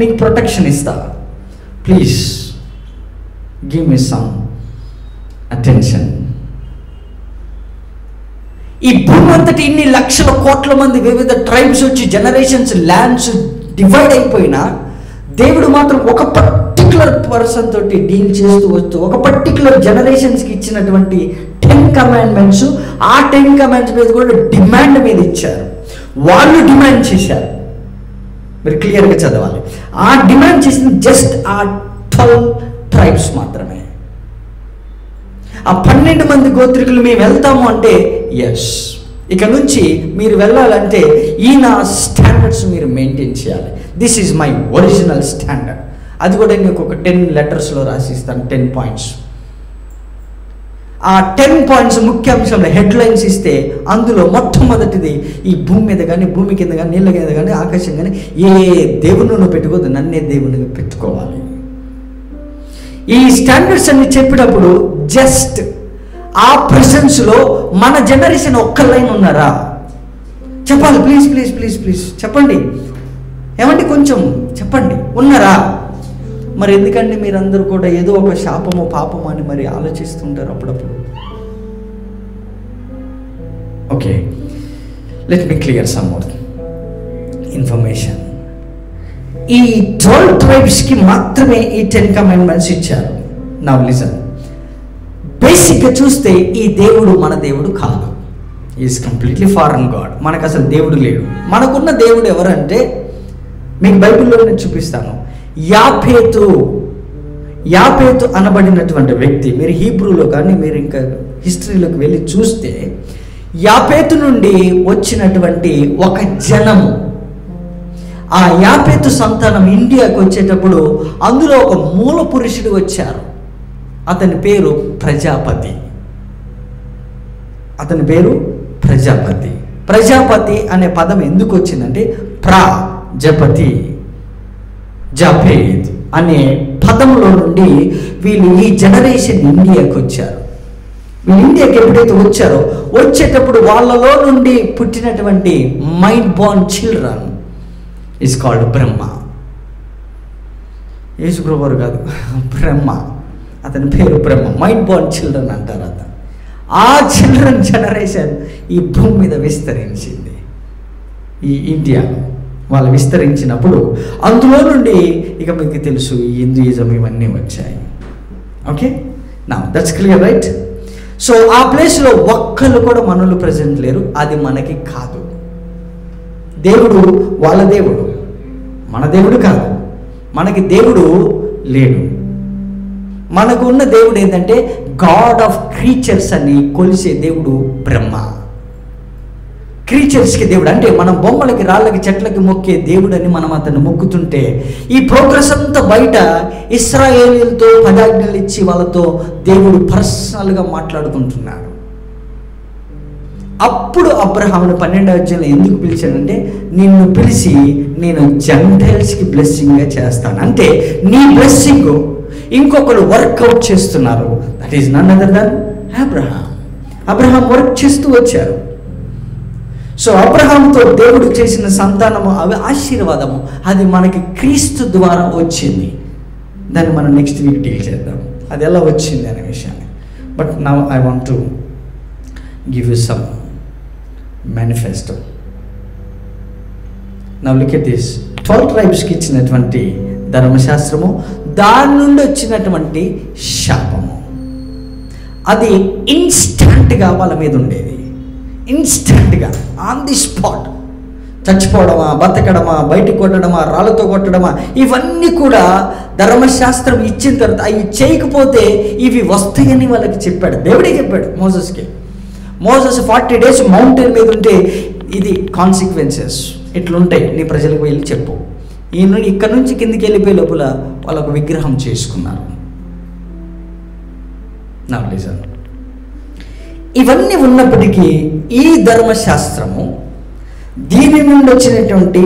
నీకు ప్రొటెక్షన్ ఇస్తా, please give me some attention. ఈ భూమి అంతటి ఇన్ని లక్షల కోట్ల మంది వివిధ ట్రైబ్స్ వచ్చి జనరేషన్స్ ల్యాండ్స్ డివైడ్ అయిపోయినా దేవుడు మాత్రం ఒక పర్టికులర్ పర్సన్ తోటి డీల్ చేస్తూ వస్తూ ఒక పర్టికులర్ జనరేషన్స్కి ఇచ్చినటువంటి 10 కమాండ్మెంట్స్, ఆ 10 కమాండ్స్ మీద కూడా డిమాండ్ మీద ఇచ్చారు. వాళ్ళు డిమాండ్ చేశారు, మీరు క్లియర్గా చదవాలి. ఆ డిమాండ్ చేసిన జస్ట్ ఆ 12 ట్రైబ్స్ మాత్రమే. ఆ 12 మంది గోత్రికులు మేము వెళ్తాము అంటే ఎస్, ఇక నుంచి మీరు వెళ్ళాలంటే ఈ నా స్టాండర్డ్స్ మీరు మెయింటైన్ చేయాలి. This is my original standard. అది కూడా నేను ఒక 10 లెటర్స్లో రాసిస్తాను, 10 పాయింట్స్. ఆ 10 పాయింట్స్ ముఖ్యాంశంలో హెడ్లైన్స్ ఇస్తే అందులో మొట్టమొదటిది, ఈ భూమి మీద కానీ భూమి కింద కానీ నీళ్ళ కింద కానీ ఆకాశం కానీ ఏ దేవుని పెట్టుకోవద్దు, నన్నే దేవుని పెట్టుకోవాలి. ఈ స్టాండర్డ్స్ అన్ని చెప్పినప్పుడు జస్ట్ ఆ ప్రెసెన్స్లో మన జనరేషన్ ఒక్క లైన్ ఉన్నారా? చెప్పాలి, ప్లీజ్ ప్లీజ్ ప్లీజ్ ప్లీజ్ చెప్పండి. ఏమండి కొంచెం చెప్పండి. ఉన్నారా? మరి ఎందుకండి మీరందరూ కూడా ఏదో ఒక శాపము పాపము అని మరి ఆలోచిస్తుంటారు అప్పుడప్పుడు? Okay, let me clear some more information. ఈ 12 ట్రైబ్స్కి మాత్రమే ఈ 10 కమాండ్మెంట్స్ ఇచ్చారు. Now listen. బేసిక్గా చూస్తే ఈ దేవుడు మన దేవుడు కాదు. Is completely foreign God. మనకు అసలు దేవుడు లేడు. మనకున్న దేవుడు ఎవరంటే, మీకు బైబిల్లో నేను చూపిస్తాను. యాపేతు అనబడినటువంటి వ్యక్తి, మీరు హీబ్రూలో కానీ మీరు ఇంకా హిస్టరీలోకి వెళ్ళి చూస్తే, యాపేతు నుండి వచ్చినటువంటి ఒక జనము, ఆ యాపేతు సంతానం ఇండియాకి వచ్చేటప్పుడు అందులో ఒక మూల పురుషుడు వచ్చారు. అతని పేరు ప్రజాపతి. అతని పేరు ప్రజాపతి. ప్రజాపతి అనే పదం ఎందుకు వచ్చిందంటే, ప్రజాపతి జపేద్ అనే పదంలో నుండి వీళ్ళు ఈ జనరేషన్ ఇండియాకి వచ్చారు. వీళ్ళు ఇండియాకి ఎప్పుడైతే వచ్చారో, వచ్చేటప్పుడు వాళ్ళలో నుండి పుట్టినటువంటి mind born children is called Brahma. యేసుప్రభువారు కాదు, బ్రహ్మ. అతని పేరు బ్రహ్మ. మైండ్ బోర్న్ చిల్డ్రన్ అంటారు అతను. ఆ చిల్డ్రన్ జనరేషన్ ఈ భూమి మీద విస్తరించింది. ఈ ఇండియాలో వాళ్ళు విస్తరించినప్పుడు అందులో నుండి ఇక మీకు తెలుసు ఈ హిందూయిజం ఇవన్నీ వచ్చాయి. ఓకే, నా దట్స్ క్లియర్, రైట్? సో ఆ ప్లేస్లో ఒక్కళ్ళు కూడా మనలు ప్రజెంట్ లేరు. అది మనకి కాదు. దేవుడు వాళ్ళ దేవుడు, మన దేవుడు కాదు. మనకి దేవుడు లేడు. మనకు ఉన్న దేవుడు ఏంటంటే గాడ్ ఆఫ్ క్రీచర్స్ అని కొలిసే దేవుడు బ్రహ్మ. క్రీచర్స్కి దేవుడు అంటే మనం బొమ్మలకి, రాళ్ళకి, చెట్లకి మొక్కే దేవుడు అని మనం అతన్ని మొక్కుతుంటే, ఈ ప్రోగ్రెస్ అంతా బయట ఇశ్రాయేలీయులతో 10 ఆజ్ఞలు ఇచ్చి వాళ్ళతో దేవుడు పర్సనల్గా మాట్లాడుకుంటున్నాడు. అప్పుడు అబ్రహామును 12వ అధ్యాయంలో ఎందుకు పిలిచాడంటే, నిన్ను పిలిచి నేను జెంటైల్స్కి బ్లెస్సింగ్గా చేస్తాను. అంటే నీ బ్లెస్సింగ్ ఇంకొకరు వర్కౌట్ చేస్తున్నారు. That is none other than Abraham. Abraham work చేస్తూ వచ్చారు. సో అబ్రహాంతో దేవుడు చేసిన సంతానము, అవి ఆశీర్వాదము, అది మనకి క్రీస్తు ద్వారా వచ్చింది. దాన్ని మనం నెక్స్ట్ వీక్ డీల్ చేద్దాం, అది ఎలా వచ్చింది అనే విషయాన్ని. But now I want to give you some manifesto. Now look at this. 12 ట్రైబ్స్కి ఇచ్చినటువంటి ధర్మశాస్త్రము, దాని నుండి వచ్చినటువంటి శాపము, అది ఇన్స్టంట్గా వాళ్ళ మీద ఉండేది. ఇన్స్టంట్గా ఆన్ ది స్పాట్. చచ్చిపోవడమా, బతకడమా, బయటికి కొట్టడమా, రాళ్ళతో కొట్టడమా, ఇవన్నీ కూడా ధర్మశాస్త్రం ఇచ్చిన తర్వాత అవి చేయకపోతే ఇవి వస్తాయని వాళ్ళకి చెప్పాడు. దేవుడే చెప్పాడు మోసెస్కి. మోసెస్ 40 days మౌంటైన్ మీద ఉంటే ఇది కాన్సిక్వెన్సెస్ ఇట్లుంటాయి, నీ ప్రజలకు వెళ్ళి చెప్పు. ఇక్కడ నుంచి కిందికి వెళ్ళిపోయే లోపల వాళ్ళకు విగ్రహం చేసుకున్నారు. నాకు లిజన్. ఇవన్నీ ఉన్నప్పటికీ ఈ ధర్మశాస్త్రము, దీని నుండి వచ్చినటువంటి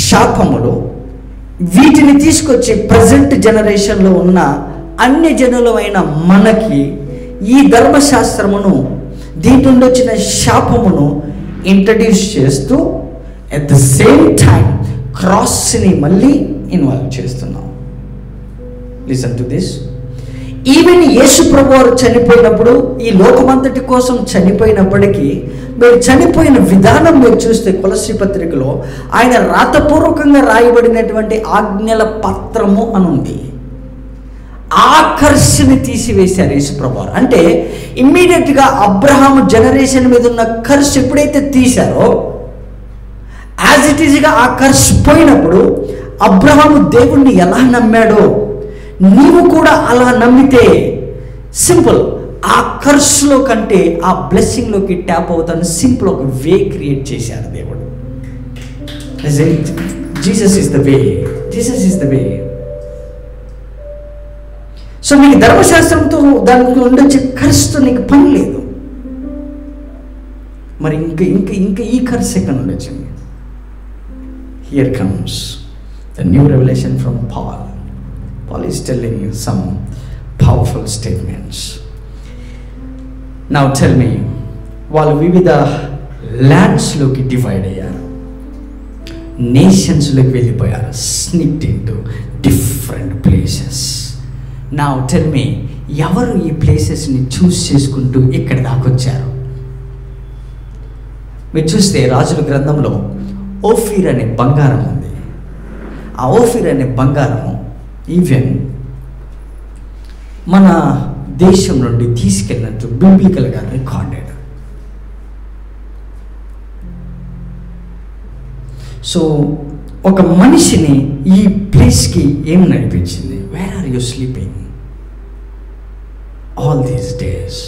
శాపములు, వీటిని తీసుకొచ్చి ప్రజెంట్ జనరేషన్లో ఉన్న అన్య జనులమైన మనకి ఈ ధర్మశాస్త్రమును, దీని నుండి వచ్చిన శాపమును ఇంట్రడ్యూస్ చేస్తూ అట్ ద సేమ్ టైం క్రాస్ని మళ్ళీ ఇన్వాల్వ్ చేస్తున్నాం. Listen to this. ఈవెన్ యేసు ప్రభువారు చనిపోయినప్పుడు, ఈ లోకమంతటి కోసం చనిపోయినప్పటికీ, మీరు చనిపోయిన విధానం మీరు చూస్తే కొలస్సీ పత్రికలో ఆయన రాతపూర్వకంగా రాయబడినటువంటి ఆజ్ఞల పత్రము అని ఉంది. ఆ కర్సుని తీసివేశారు యేసు ప్రభువారు. అంటే ఇమ్మీడియట్గా అబ్రహాము జనరేషన్ మీద ఉన్న కర్సు ఎప్పుడైతే తీశారో, యాజ్ ఇట్ ఈజ్గా ఆ కర్సు పోయినప్పుడు అబ్రహాము దేవుణ్ణి ఎలా నమ్మాడో నీవు కూడా అలా నమ్మితే సింపుల్, ఆ కర్సులో కంటే ఆ బ్లెస్సింగ్లోకి ట్యాప్ అవుతాను. సింపుల్ ఒక వే క్రియేట్ చేశారు దేవుడు. Jesus is the way. Jesus is the way. So మీకు ధర్మశాస్త్రంతో దానికి ఉండొచ్చే కర్సుతో నీకు పని లేదు. మరి ఇంకా ఇంకా ఇంకా ఈ కర్సు ఎక్కడ ఉండొచ్చు? Here comes the new revolution from Paul. Paul is telling you some powerful statements. Now tell me, వాళ్ళు వివిధ ల్యాండ్స్లోకి డివైడ్ అయ్యారు, నేషన్స్లోకి వెళ్ళిపోయారు, split into different places. Now tell me, ఎవరు ఈ ప్లేసెస్ని చూస్ చేసుకుంటూ ఇక్కడి దాకా వచ్చారు? మీరు చూస్తే రాజుల గ్రంథంలో ఓఫీర్ అనే బంగారం ఉంది. ఆ ఓఫీర్ అనే బంగారం ఈవెన్ మన దేశం నుండి తీసుకెళ్ళినట్టు బిబ్లికల్గా రికార్డెడ్. సో ఒక మనిషిని ఈ ప్లేస్కి ఏం నడిపించింది? Where are you sleeping all these days?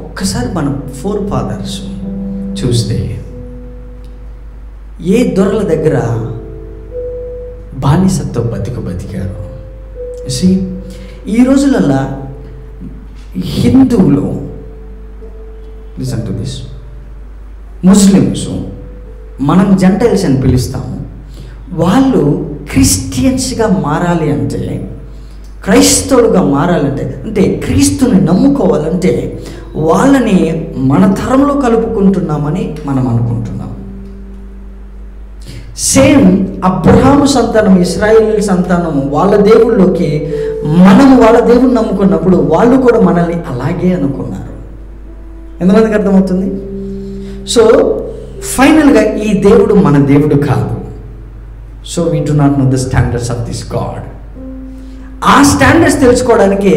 ఒక్కసారి మనం ఫోర్ ఫాదర్స్ చూస్తే ఏ దొరల దగ్గర బానిసత్వం బతికారు. ఈ రోజులల్లా హిందువులు, లిసన్ టు దిస్, ముస్లిమ్స్, మనం జెంటైల్స్ అని పిలుస్తాము, వాళ్ళు క్రిస్టియన్స్గా మారాలి అంటే, క్రైస్తవులుగా మారాలంటే, అంటే క్రీస్తుని నమ్ముకోవాలంటే వాళ్ళని మన తరంలో కలుపుకుంటున్నామని మనం అనుకుంటున్నాం. సేమ్ అబ్రహాము సంతానం, ఇశ్రాయేలు సంతానం, వాళ్ళ దేవుళ్ళలోకి మనము వాళ్ళ దేవుడిని నమ్ముకున్నప్పుడు వాళ్ళు కూడా మనల్ని అలాగే అనుకున్నారు. ఎంతమందికి అర్థమవుతుంది? సో ఫైనల్గా ఈ దేవుడు మన దేవుడు కాదు. So we do not know the standards of this God. ఆ స్టాండర్డ్స్ తెలుసుకోవడానికి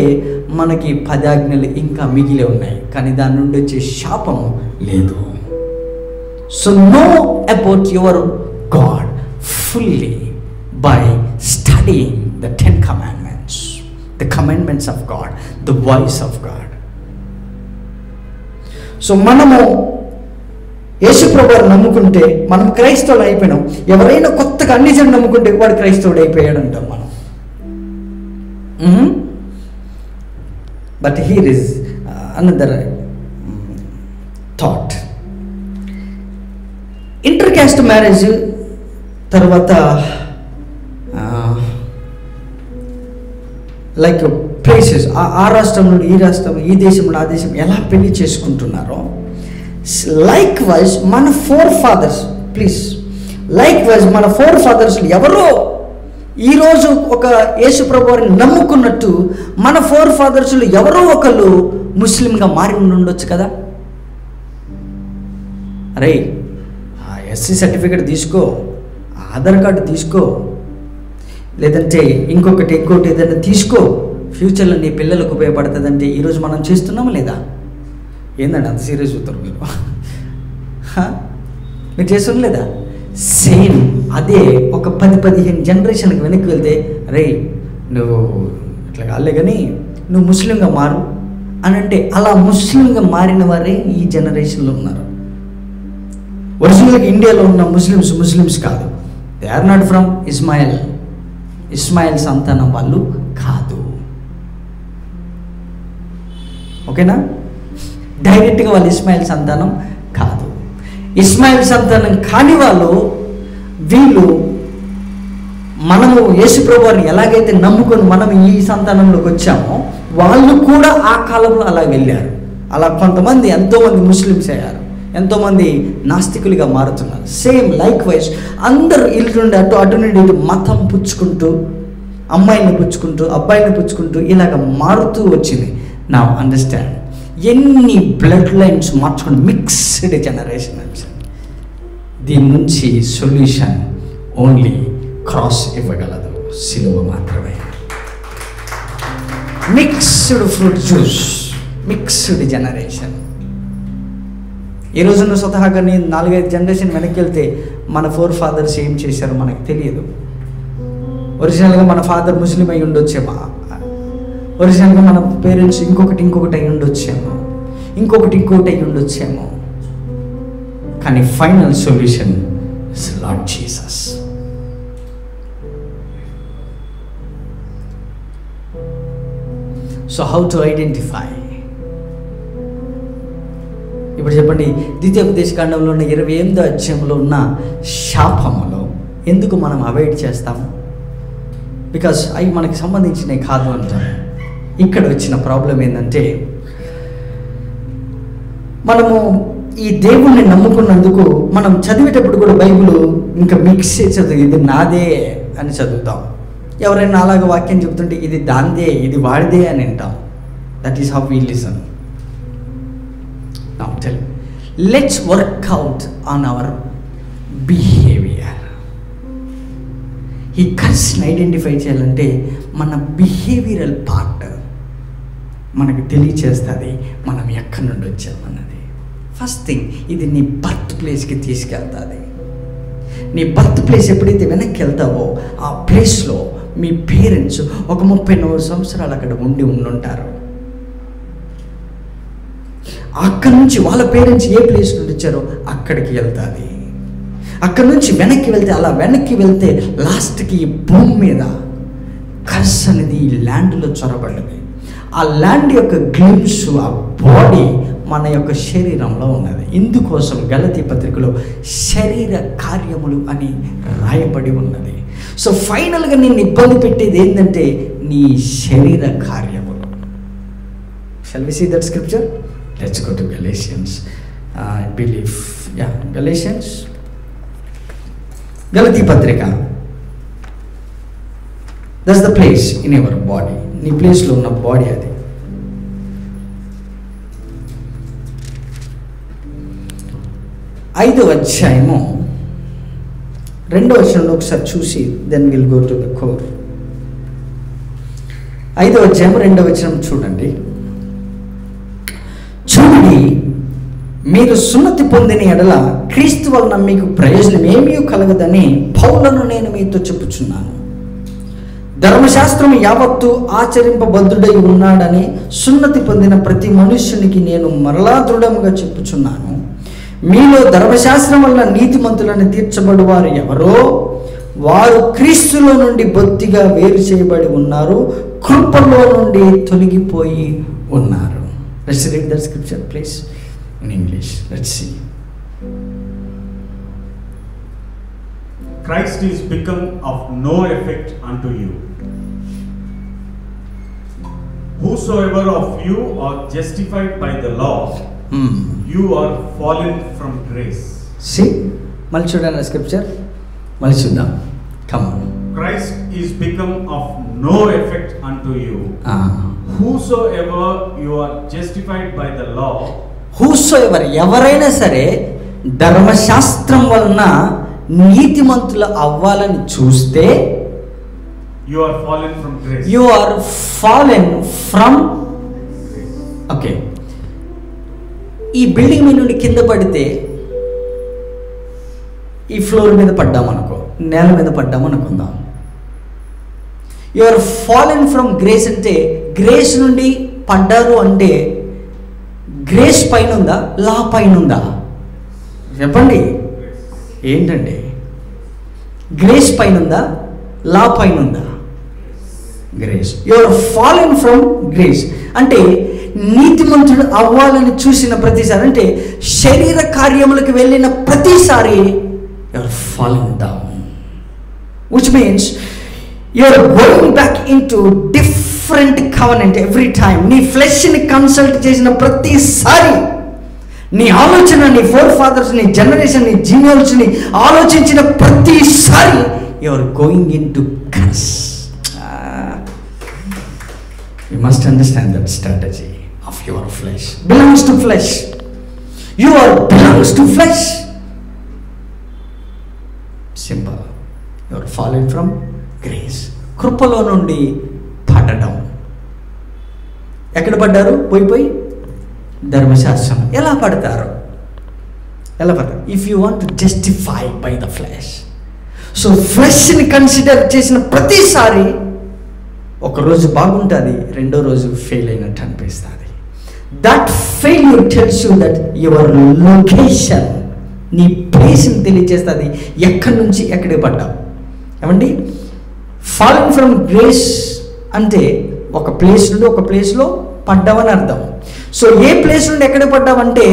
మనకి 10 ఆజ్ఞలు ఇంకా మిగిలి ఉన్నాయి, కానీ దాని నుండి వచ్చే శాపము లేదు. So know about your God fully by studying the 10 commandments, the commandments of God, the voice of God. So మనము యేసుప్రభువుని నమ్ముకుంటే మనం క్రైస్తవులు అయిపోయినాం. ఎవరైనా కొత్తగా అన్ని జనం నమ్ముకుంటే వాడు క్రైస్తవుడు అయిపోయాడు అంటాం మనం. But here is another thought. Inter caste marriage తర్వాత లైక్ ప్లేసెస్, ఆ రాష్ట్రం నుండి ఈ రాష్ట్రం, ఈ దేశం నుండి ఆ దేశం ఎలా పెళ్లి చేసుకుంటున్నారో, లైక్ వైజ్ మన forefathers, please, likewise మన ఫోర్ ఫాదర్స్ ఎవరో ఈరోజు ఒక యేసు ప్రభువుని నమ్ముకున్నట్టు మన ఫోర్ ఫాదర్స్లో ఎవరో ఒకళ్ళు ముస్లింగా మారి ఉండొచ్చు కదా. అరే ఎస్సీ సర్టిఫికేట్ తీసుకో, ఆధార్ కార్డు తీసుకో, లేదంటే ఇంకొకటి ఏదైనా తీసుకో, ఫ్యూచర్లో నీ పిల్లలకు ఉపయోగపడుతుందంటే ఈరోజు మనం చేస్తున్నామా లేదా? ఏందండి అంత సీరియస్ చూస్తారు మీరు? మీరు చేస్తున్నా లేదా? సేమ్ అదే ఒక 10-15 జనరేషన్కి వెనక్కి వెళ్తే, రే నువ్వు ఇట్లా కాలే కానీ నువ్వు ముస్లింగా మారు అని అంటే, అలా ముస్లింగా మారిన వారే ఈ జనరేషన్లో ఉన్నారు. ఒరిజినల్గా ఇండియాలో ఉన్న ముస్లిమ్స్ కాదు. దే ఆర్ నాట్ ఫ్రమ్ ఇస్మాయిల్ సంతానం వాళ్ళు కాదు. ఓకేనా? డైరెక్ట్గా వాళ్ళు ఇస్మాయిల్ సంతానం కాదు. ఇస్మాయిల్ సంతానం కాని వీళ్ళు మనము యేసు ప్రభువుని ఎలాగైతే నమ్ముకొని మనం ఈ సంతానంలోకి వచ్చామో వాళ్ళు కూడా ఆ కాలంలో అలా వెళ్ళారు. అలా కొంతమంది ఎంతోమంది ముస్లిమ్స్ అయ్యారు, ఎంతోమంది నాస్తికులుగా మారుతున్నారు. సేమ్ లైక్ వైజ్ అందరూ ఇల్లు నుండి అటు నుండి ఇటు మతం పుచ్చుకుంటూ, అమ్మాయిని పుచ్చుకుంటూ, అబ్బాయిని పుచ్చుకుంటూ ఇలాగ మారుతూ వచ్చింది. నా అండర్స్టాండ్, ఎన్ని బ్లడ్ లైన్స్ మార్చుకుని మిక్స్డ్ జనరేషన్ వచ్చింది. దీని నుంచి సొల్యూషన్ ఓన్లీ క్రాస్ ఇవ్వగలదు, సిలువ మాత్రమే. Mixed fruit juice, mixed generation. ఈ రోజు నువ్వు స్వతహాగా నేను 4-5 జనరేషన్ వెనక్కి వెళ్తే మన ఫోర్ ఫాదర్స్ ఏం చేశారో మనకు తెలియదు. ఒరిజినల్గా మన ఫాదర్ ముస్లిం అయి ఉండొచ్చేమో, ఒరిజినల్గా మన పేరెంట్స్ ఇంకొకటి అయి ఉండొచ్చేమో, ఇంకొకటి అయి ఉండొచ్చేమో. కానీ final solution is lord Jesus. So how to identify? ఇప్పుడు చెప్పండి, ద్వితీయోపదేశకాండంలో ఉన్న 28వ అధ్యాయంలో ఉన్న శాపములో ఎందుకు మనం అవాయిడ్ చేస్తాము? బికాస్ అవి మనకి సంబంధించినవి కాదు అంటాం. ఇక్కడ వచ్చిన ప్రాబ్లం ఏంటంటే మనము ఈ దేవుణ్ణి నమ్ముకున్నందుకు మనం చదివేటప్పుడు కూడా బైబిల్ ఇంకా మిక్స్ చదువు, ఇది నాదే అని చదువుతాం. ఎవరైనా అలాగ వాక్యం చెప్తుంటే ఇది దాందే, ఇది వాడిదే అని వింటాం. That is how we listen. Now tell, let's work out on our behaviour. ఈ కర్స్ని ఐడెంటిఫై చేయాలంటే మన బిహేవియరల్ పార్ట్ మనకు తెలియచేస్తుంది మనం ఎక్కడి నుండి వచ్చామన్నది. ఫస్ట్ థింగ్, ఇది నీ బర్త్ ప్లేస్కి తీసుకెళ్తుంది. నీ బర్త్ ప్లేస్ ఎప్పుడైతే వెనక్కి వెళ్తావో ఆ ప్లేస్లో మీ పేరెంట్స్ ఒక 34 సంవత్సరాలు అక్కడ ఉండుంటారు. అక్కడి నుంచి వాళ్ళ పేరెంట్స్ ఏ ప్లేస్ నుండి వచ్చారో అక్కడికి వెళ్తుంది. అక్కడి నుంచి వెనక్కి వెళ్తే, అలా వెనక్కి వెళ్తే లాస్ట్కి ఈ భూమి మీద కర్స్ అనేది ఈ ల్యాండ్లో చొరబడ్డది. ఆ ల్యాండ్ యొక్క గ్లిమ్స్, ఆ బాడీ మన యొక్క శరీరంలో ఉన్నది. ఇందుకోసం గలతీ పత్రికలో శరీర కార్యములు అని రాయబడి ఉన్నది. సో ఫైనల్గా నిన్ను ఇబ్బంది పెట్టేది ఏంటంటే నీ శరీర కార్యములు. Shall we see that scripture? Let's go to Galatians. I believe Galatians, గలతీ పత్రిక. That's the place in your body. నీ ప్లేస్లో ఉన్న బాడీ అది. ఐదో అధ్యాయము 2వ వచనంలో ఒకసారి చూసి then will go to the core. 5వ అధ్యాయం 2వ వచనం చూడండి. చూడండి, మీరు సున్నతి పొందిన ఎడల క్రీస్తు వలన మీకు ప్రయోజనం ఏమీ కలగదని పౌలను నేను మీతో చెప్పుచున్నాను. ధర్మశాస్త్రం యావత్తు ఆచరింపబద్ధుడై ఉన్నాడని సున్నతి పొందిన ప్రతి మనుష్యునికి నేను మరలా దృఢంగా చెప్పుచున్నాను. మీలో ధర్మశాస్త్రం వల్ల నీతిమంతులను తీర్చబడి వారు ఎవరో వారు క్రీస్తులో నుండి బొత్తిగా వేరు చేయబడి ఉన్నారు, కృపలో నుండి తొలగిపోయి ఉన్నారు. Let's read that scripture please in English. Let's see. Christ is become of no effect unto you. Whosoever of you are justified by the law, you are fallen from grace. See, మళ్ళీ చూడండి స్క్రిప్చర్, మళ్ళీ చూద్దాం. Come on. Christ is become of no effect unto you. Whosoever you are justified by the law. Whosoever, ఎవరైనా సరే ధర్మశాస్త్రం వలన నీతిమంతులు అవ్వాలని చూస్తే you are fallen from grace. You are fallen from grace. Okay. ఈ బిల్డింగ్ మీద నుండి కింద పడితే ఈ ఫ్లోర్ మీద పడ్డామనుకో, నేల మీద పడ్డామనుకుందాం. You are fallen from grace అంటే గ్రేస్ నుండి పడ్డారు అంటే గ్రేస్ పైన ఉందా, లా పైన ఉందా? చెప్పండి ఏంటండి? గ్రేస్ పైన ఉందా, లా పైన ఉందా? Grace. You are fallen from grace అంటే నీతిమంతుడు అవ్వాలని చూసిన ప్రతిసారి, అంటే శరీర కార్యములకు వెళ్ళిన ప్రతిసారి you are falling down, which means you are going back in to different covenant every time. నీ ఫ్లెష్ని కన్సల్ట్ చేసిన ప్రతిసారి, నీ ఆలోచన, నీ ఫోర్ ఫాదర్స్, నీ జనరేషన్, నీ జీనియాలజీని ఆలోచించిన ప్రతిసారి you are going in to curse. You must understand that strategy of your flesh. Belongs to flesh. You are belongs to flesh. Simple. You are fallen from grace. కృపలో నుండి పడడం. ఎక్కడ పడ్డారు? పోయి ధర్మశాస్త్రం. ఎలా పడతారు? If you want to justify by the flesh. So ఫ్లెష్ని కన్సిడర్ చేసిన ప్రతిసారి ఒకరోజు బాగుంటుంది, రెండో రోజు ఫెయిల్ అయినట్టు అనిపిస్తుంది. That failure tells you that your location, నీ ప్లేస్ని తెలియజేస్తుంది, ఎక్కడి నుంచి ఎక్కడికి పడ్డావు. ఏమండి, ఫాలింగ్ ఫ్రమ్ గ్రేస్ అంటే ఒక ప్లేస్ నుండి ఒక ప్లేస్లో పడ్డావని అర్థం. సో ఏ ప్లేస్ నుండి ఎక్కడ పడ్డావంటే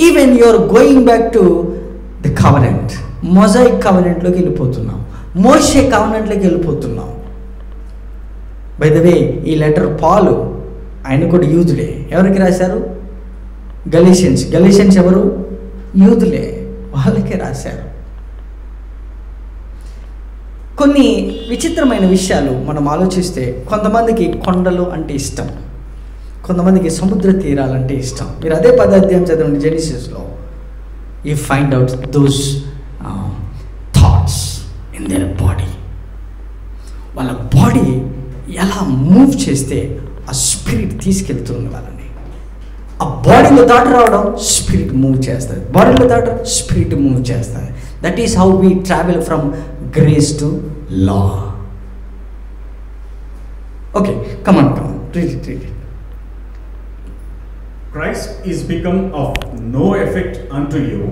even you are going back to the covenant. Mosaic కవెనెంట్లోకి వెళ్ళిపోతున్నాం, మోషే కవెనెంట్లోకి వెళ్ళిపోతున్నాం. బై ద వే, ఈ లెటర్ పాలు ఆయన కూడా యూదుడే. ఎవరికి రాశారు? గలీషియన్స్ ఎవరు? యూదులే, వాళ్ళకే రాశారు. కొన్ని విచిత్రమైన విషయాలు మనం ఆలోచిస్తే, కొంతమందికి కొండలు అంటే ఇష్టం, కొంతమందికి సముద్ర తీరాలంటే ఇష్టం. మీరు అదే 10వ అధ్యాయం చదవండి జెనిసిస్లో. You find out those thoughts in their body. వాళ్ళ బాడీ ఎలా మూవ్ చేస్తే ఆ స్పిరిట్ తీసుకెళ్తుంది వాళ్ళని. ఆ బాడీలో థాట్ రావడం, స్పిరిట్ మూవ్ చేస్తుంది. బాడీలో థాట్, స్పిరిట్ మూవ్ చేస్తుంది. That is how we travel from grace to law. Okay, come on read it. Christ is become of no effect unto you,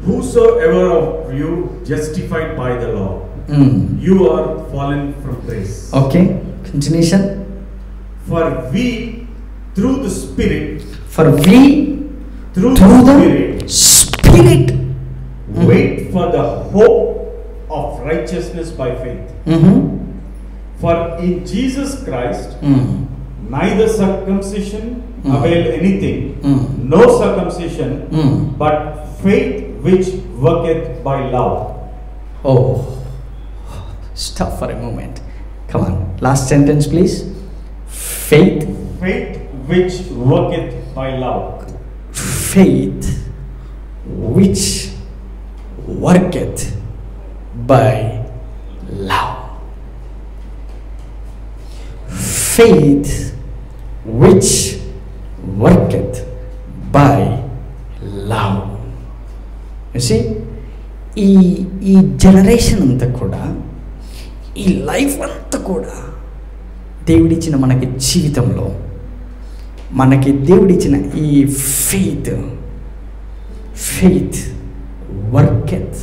whosoever of you justified by the law, you are fallen from grace. Okay, continuation. For we through the Spirit, through the Spirit wait for the hope of righteousness by faith. For in Jesus Christ neither circumcision avail anything, no circumcision, but faith which worketh by love. Oh, stop for a moment. Come on, last sentence please. Faith which worketh by love. Faith which worketh by love. Faith which worketh by love. You see, ఈ జనరేషన్ అంతా కూడా, ఈ లైఫ్ అంతా కూడా దేవుడిచ్చిన మనకి జీవితంలో, మనకి దేవుడిచ్చిన ఈ ఫెయిత్ వర్కెత్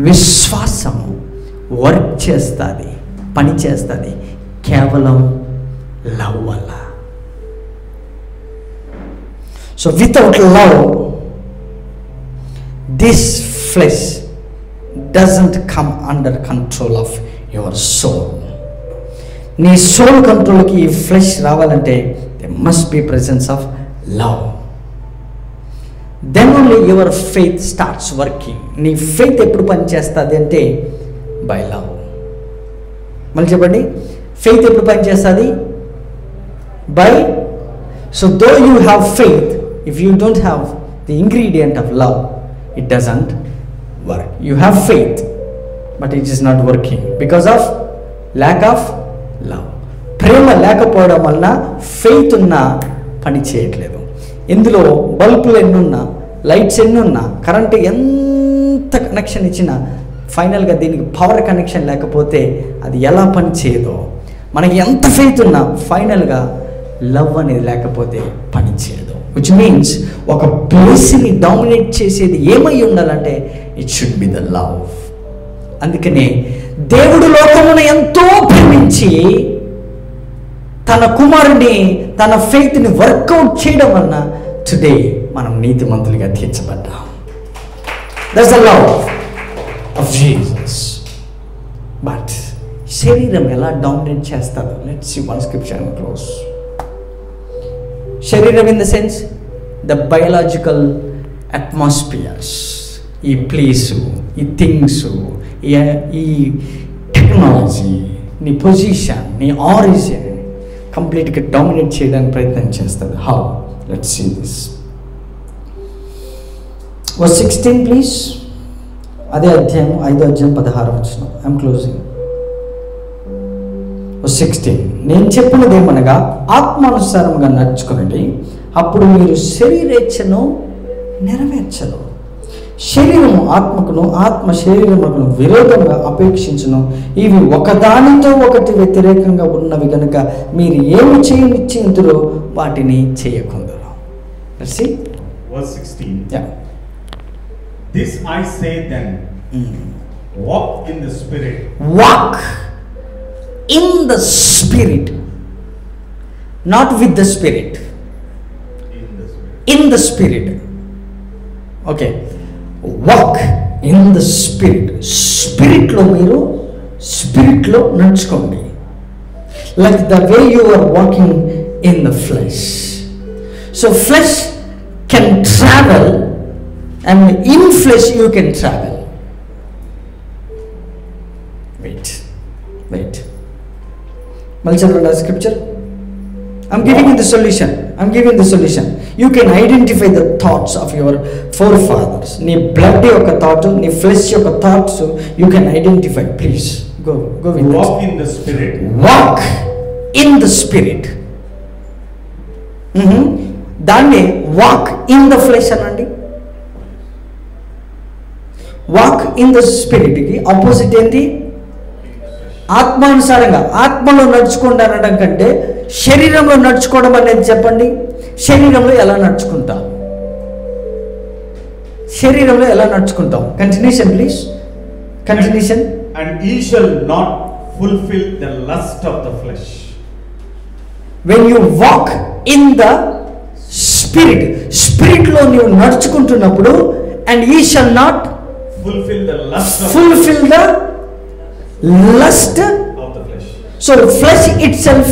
విశ్వాసము వర్క్ చేస్తుంది, పని చేస్తుంది కేవలం లవ్ వల్ల. So without love this flesh doesn't come under control of your soul. నీ సోల్ కంట్రోల్కి ఈ ఫ్లెష్ రావాలంటే they must be presence of love. Then only your faith starts working. నీ ఫెయిత్ ఎప్పుడు పనిచేస్తుంది అంటే బై లవ్. మళ్ళీ చెప్పండి, ఫెయిత్ ఎప్పుడు పనిచేస్తుంది? By. So though you have faith, if you don't have the ingredient of love, it doesn't work. You have faith but it is not working because of lack of love. ప్రేమ లేకపోవడం వలన ఫెయిత్ ఉన్నా పని చేయట్లేదు. ఇందులో బల్బులు ఎన్నున్నా, లైట్స్ ఎన్నున్నా, కరెంటు ఎంత కనెక్షన్ ఇచ్చినా ఫైనల్గా దీనికి పవర్ కనెక్షన్ లేకపోతే అది ఎలా పని చేయదో, మనకి ఎంత ఫెయిత్ ఉన్నా ఫైనల్గా లవ్ అనేది లేకపోతే పని చేయదు. విచ్ మీన్స్ ఒక ప్లేస్ని డామినేట్ చేసేది ఏమై ఉండాలంటే it should be the love. అందుకనే దేవుడు లోకమును ఎంతో ప్రేమించి తన కుమారుని, తన ఫెయిత్ని వర్కౌట్ చేయడం వలన టుడే మనం నీతిమంతులుగా తీర్చబడ్డాం. That's the love of Jesus. But శరీరం ఎలా డామినేట్ చేస్తుందో let's see one scripture and close. శరీరం in the sense the biological atmospheres, ఈ ప్లేసు, ఈ థింగ్స్, ఈ టెక్నాలజీ, నీ పొజిషన్, నీ ఆరిజిన్ కంప్లీట్గా డామినేట్ చేయడానికి ప్రయత్నం చేస్తుంది. How? Let's see this. Verse 16 please. అదే అధ్యాయం 5వ అధ్యాయం 16వ వచనం. I'm closing. వర్స్ 16. నేను చెప్పినదేమనగా ఆత్మానుసారంగా నడుచుకునండి, అప్పుడు మీరు శరీరేచ్ఛను నెరవేర్చరు. శరీరము ఆత్మకును, ఆత్మ శరీరమును విరోధంగా అపేక్షించును. ఇవి ఒకదానితో ఒకటి వ్యతిరేకంగా ఉన్నవి కనుక మీరు ఏమి చేయనిచ్చిందురో వాటిని చేయకుందరు. Verse 16. Yeah. This I say then, walk in the Spirit. Walk in the Spirit, not with the Spirit. In the Spirit. Okay. Walk in the Spirit. స్పిరిట్లో మీరు స్పిరిట్లో నడుచుకోండి. like the way you are walking in the flesh. So flesh can travel, and in flesh you can travel. Wait. Malchandra scripture. I'm giving you the solution. You can identify the thoughts of your forefathers. Nee blood yoka thought, nee flesh yoka thoughts, you can identify. Please go with Walk it. in the Spirit. Walk in the Spirit. దాన్ని వాక్ ఇన్ ద ఫ్లెష్ అనండి. వాక్ ఇన్ ద స్పిరిట్కి ఆపోజిట్ ఏంటి? ఆత్మానుసారంగా. ఆత్మలో నడుచుకోండి అనడం కంటే శరీరంలో నడుచుకోవడం అనేది చెప్పండి. శరీరంలో ఎలా నడుచుకుంటాం? Continuation please. Continuation. And ye shall not fulfill the lust of the flesh. When you walk in the spirit లో నీవు నడుచుకుంటున్నప్పుడు, and ye shall not fulfill the lust of the flesh. So flesh itself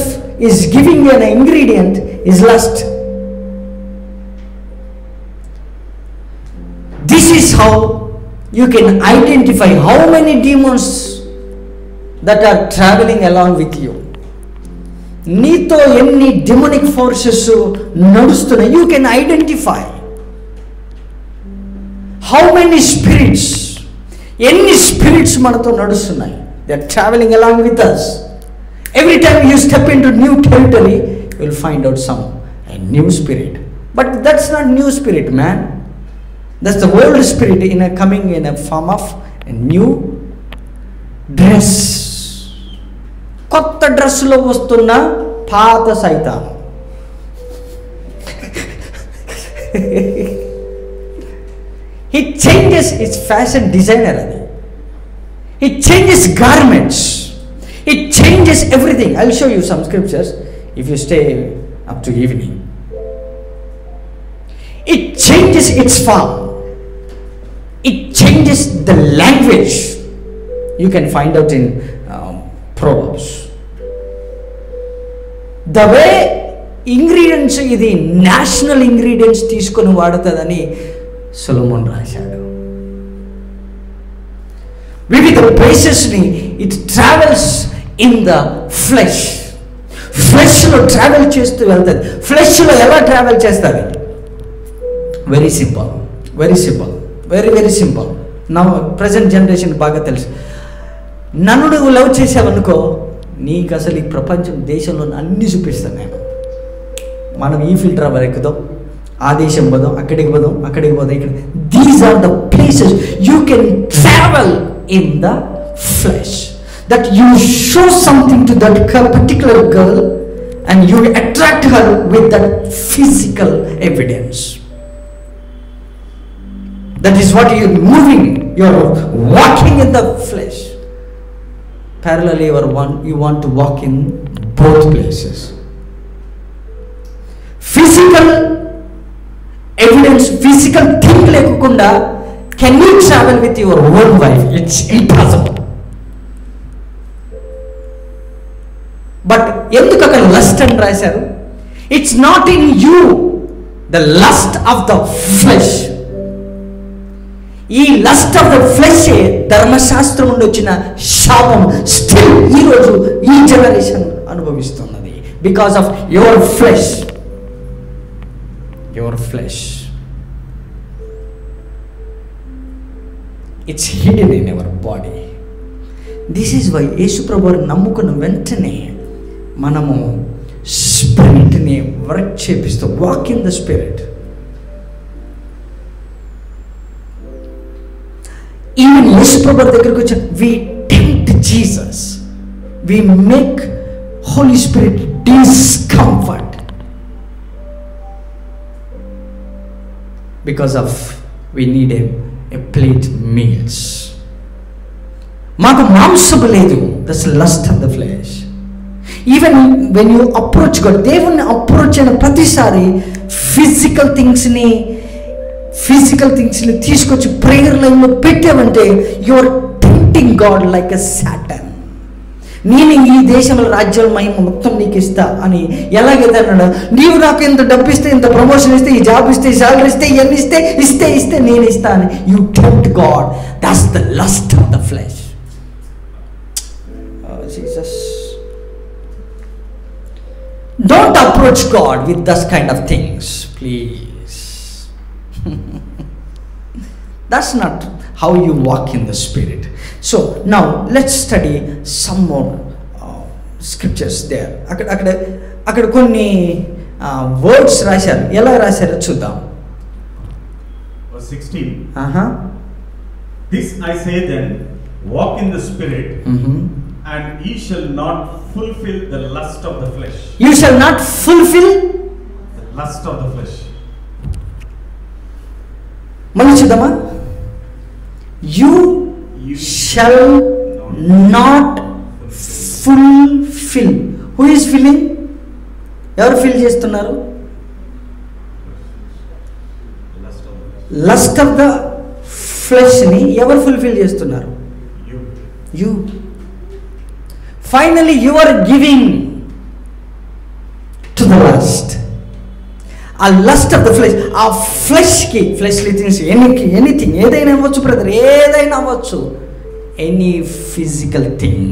is giving you an ingredient is lust. This is how you can identify how many demons that are traveling along with you. నీతో ఎన్ని demonic forces నడుస్తున్నాయి, you can identify how many spirits, ఎన్ని spirits మనతో నడుస్తున్నాయి. They are traveling along with us. Every time you step into new territory, you will find out a new spirit. But that's not new spirit, man. That's the old spirit coming in a form of a new dress. కొత్త డ్రెస్సులో వస్తున్న పాత సైతాను. He changes his fashion designer. He changes garments. He changes everything. I'll show you some scriptures if you stay up to evening. It changes its form. It changes the language. You can find out in Proverbs. The way ingredients, ఇది national ingredients తీసుకొని వాడుతుందని సొలొమోన్ రాశాడు. వివిధ ప్లేసెస్ని it travels in the flesh. ఫ్లెష్లో ట్రావెల్ చేస్తూ వెళ్తుంది. ఫ్లెష్లో ఎలా ట్రావెల్ చేస్తుంది? Very simple, very simple. నా ప్రజెంట్ జనరేషన్ బాగా తెలుసు. నన్ను నువ్వు లవ్ చేసావనుకో, నీకు అసలు ఈ ప్రపంచం దేశంలో అన్నీ చూపిస్తాను నేను. మనం ఈ ఫిల్టర్ ఎక్కుదాం, ఆ దేశం పోదాం, అక్కడికి పోదాం, ఇక్కడ. These are the places you can travel in the flesh. That you show something to that particular girl and you attract her with that physical evidence. That is what you're moving. You're walking in the flesh. Parallelly, you want to walk in both places. Physical evidence, physical thing lekunda, can you travel with your own wife? It's impossible. But ఎందుకు అక్కడ లస్ట్ అని రాశారు? It's not in you, the lust of the flesh. ఈ లస్ట్ ఆఫ్ ద ఫ్లెష్ ధర్మశాస్త్రం నుండి వచ్చిన శాపం స్టిల్ ఈరోజు ఈ జనరేషన్ అనుభవిస్తున్నది. Because of your flesh. It's hidden in your body. This is why యేసు ప్రభువుని నమ్ముకున్న వెంటనే మనము స్పిరిట్ని వర్క్ చేపిస్తూ walk in the spirit. Even యేసు ప్రభువు దగ్గరికి వచ్చి we tempt Jesus, we make Holy Spirit discomfort because of we need a plate meals. మాకు మాంసము లేదు, that's lust of the flesh. Even when you approach God, దేవుణ్ణి అప్రోచ్ అయిన ప్రతిసారి ఫిజికల్ థింగ్స్ని తీసుకొచ్చి ప్రేయర్ లైన్లో పెట్టామంటే you are tempting God like a Satan. నేను ఈ దేశంలో రాజ్యాల మహిమ మొత్తం నీకు ఇస్తా అని ఎలాగైతే అన్నాడు, నీవు నాకు ఇంత డబ్బు ఇస్తే, ఇంత ప్రమోషన్ ఇస్తే, ఈ జాబ్ ఇస్తే, ఈ శాలరీ ఇస్తే, ఇవన్నీ ఇస్తే నేను ఇస్తా అని you tempt God. That's the lust of the flesh. Jesus, don't approach God with thus kind of things please. That's not how you walk in the Spirit. So now let's study some more scriptures there. అక్కడ కొన్ని వర్డ్స్ రాశారు. ఎలా రాశారో చూద్దాం. Verse 16. This I say then, walk in the Spirit, and ye shall not fulfill the lust of the flesh. You shall not fulfill the lust of the flesh. మళ్ళీ చూద్దామా? You shall not fulfill. Who is filling? ఎవరు ఫిల్ చేస్తున్నారు? లస్ట్ ఆఫ్ ద ఫ్లెష్ ని ఎవరు ఫుల్ఫిల్ చేస్తున్నారు? You. Finally you are giving to the lust. ఆ లస్ట్ ఆఫ్ ద ఫ్లెష్, ఆ ఫ్లెష్కి, ఫ్లెష్లీ థింగ్స్, ఎనీథింగ్, ఏదైనా అవ్వచ్చు బ్రదర్, ఏదైనా అవ్వచ్చు, any physical thing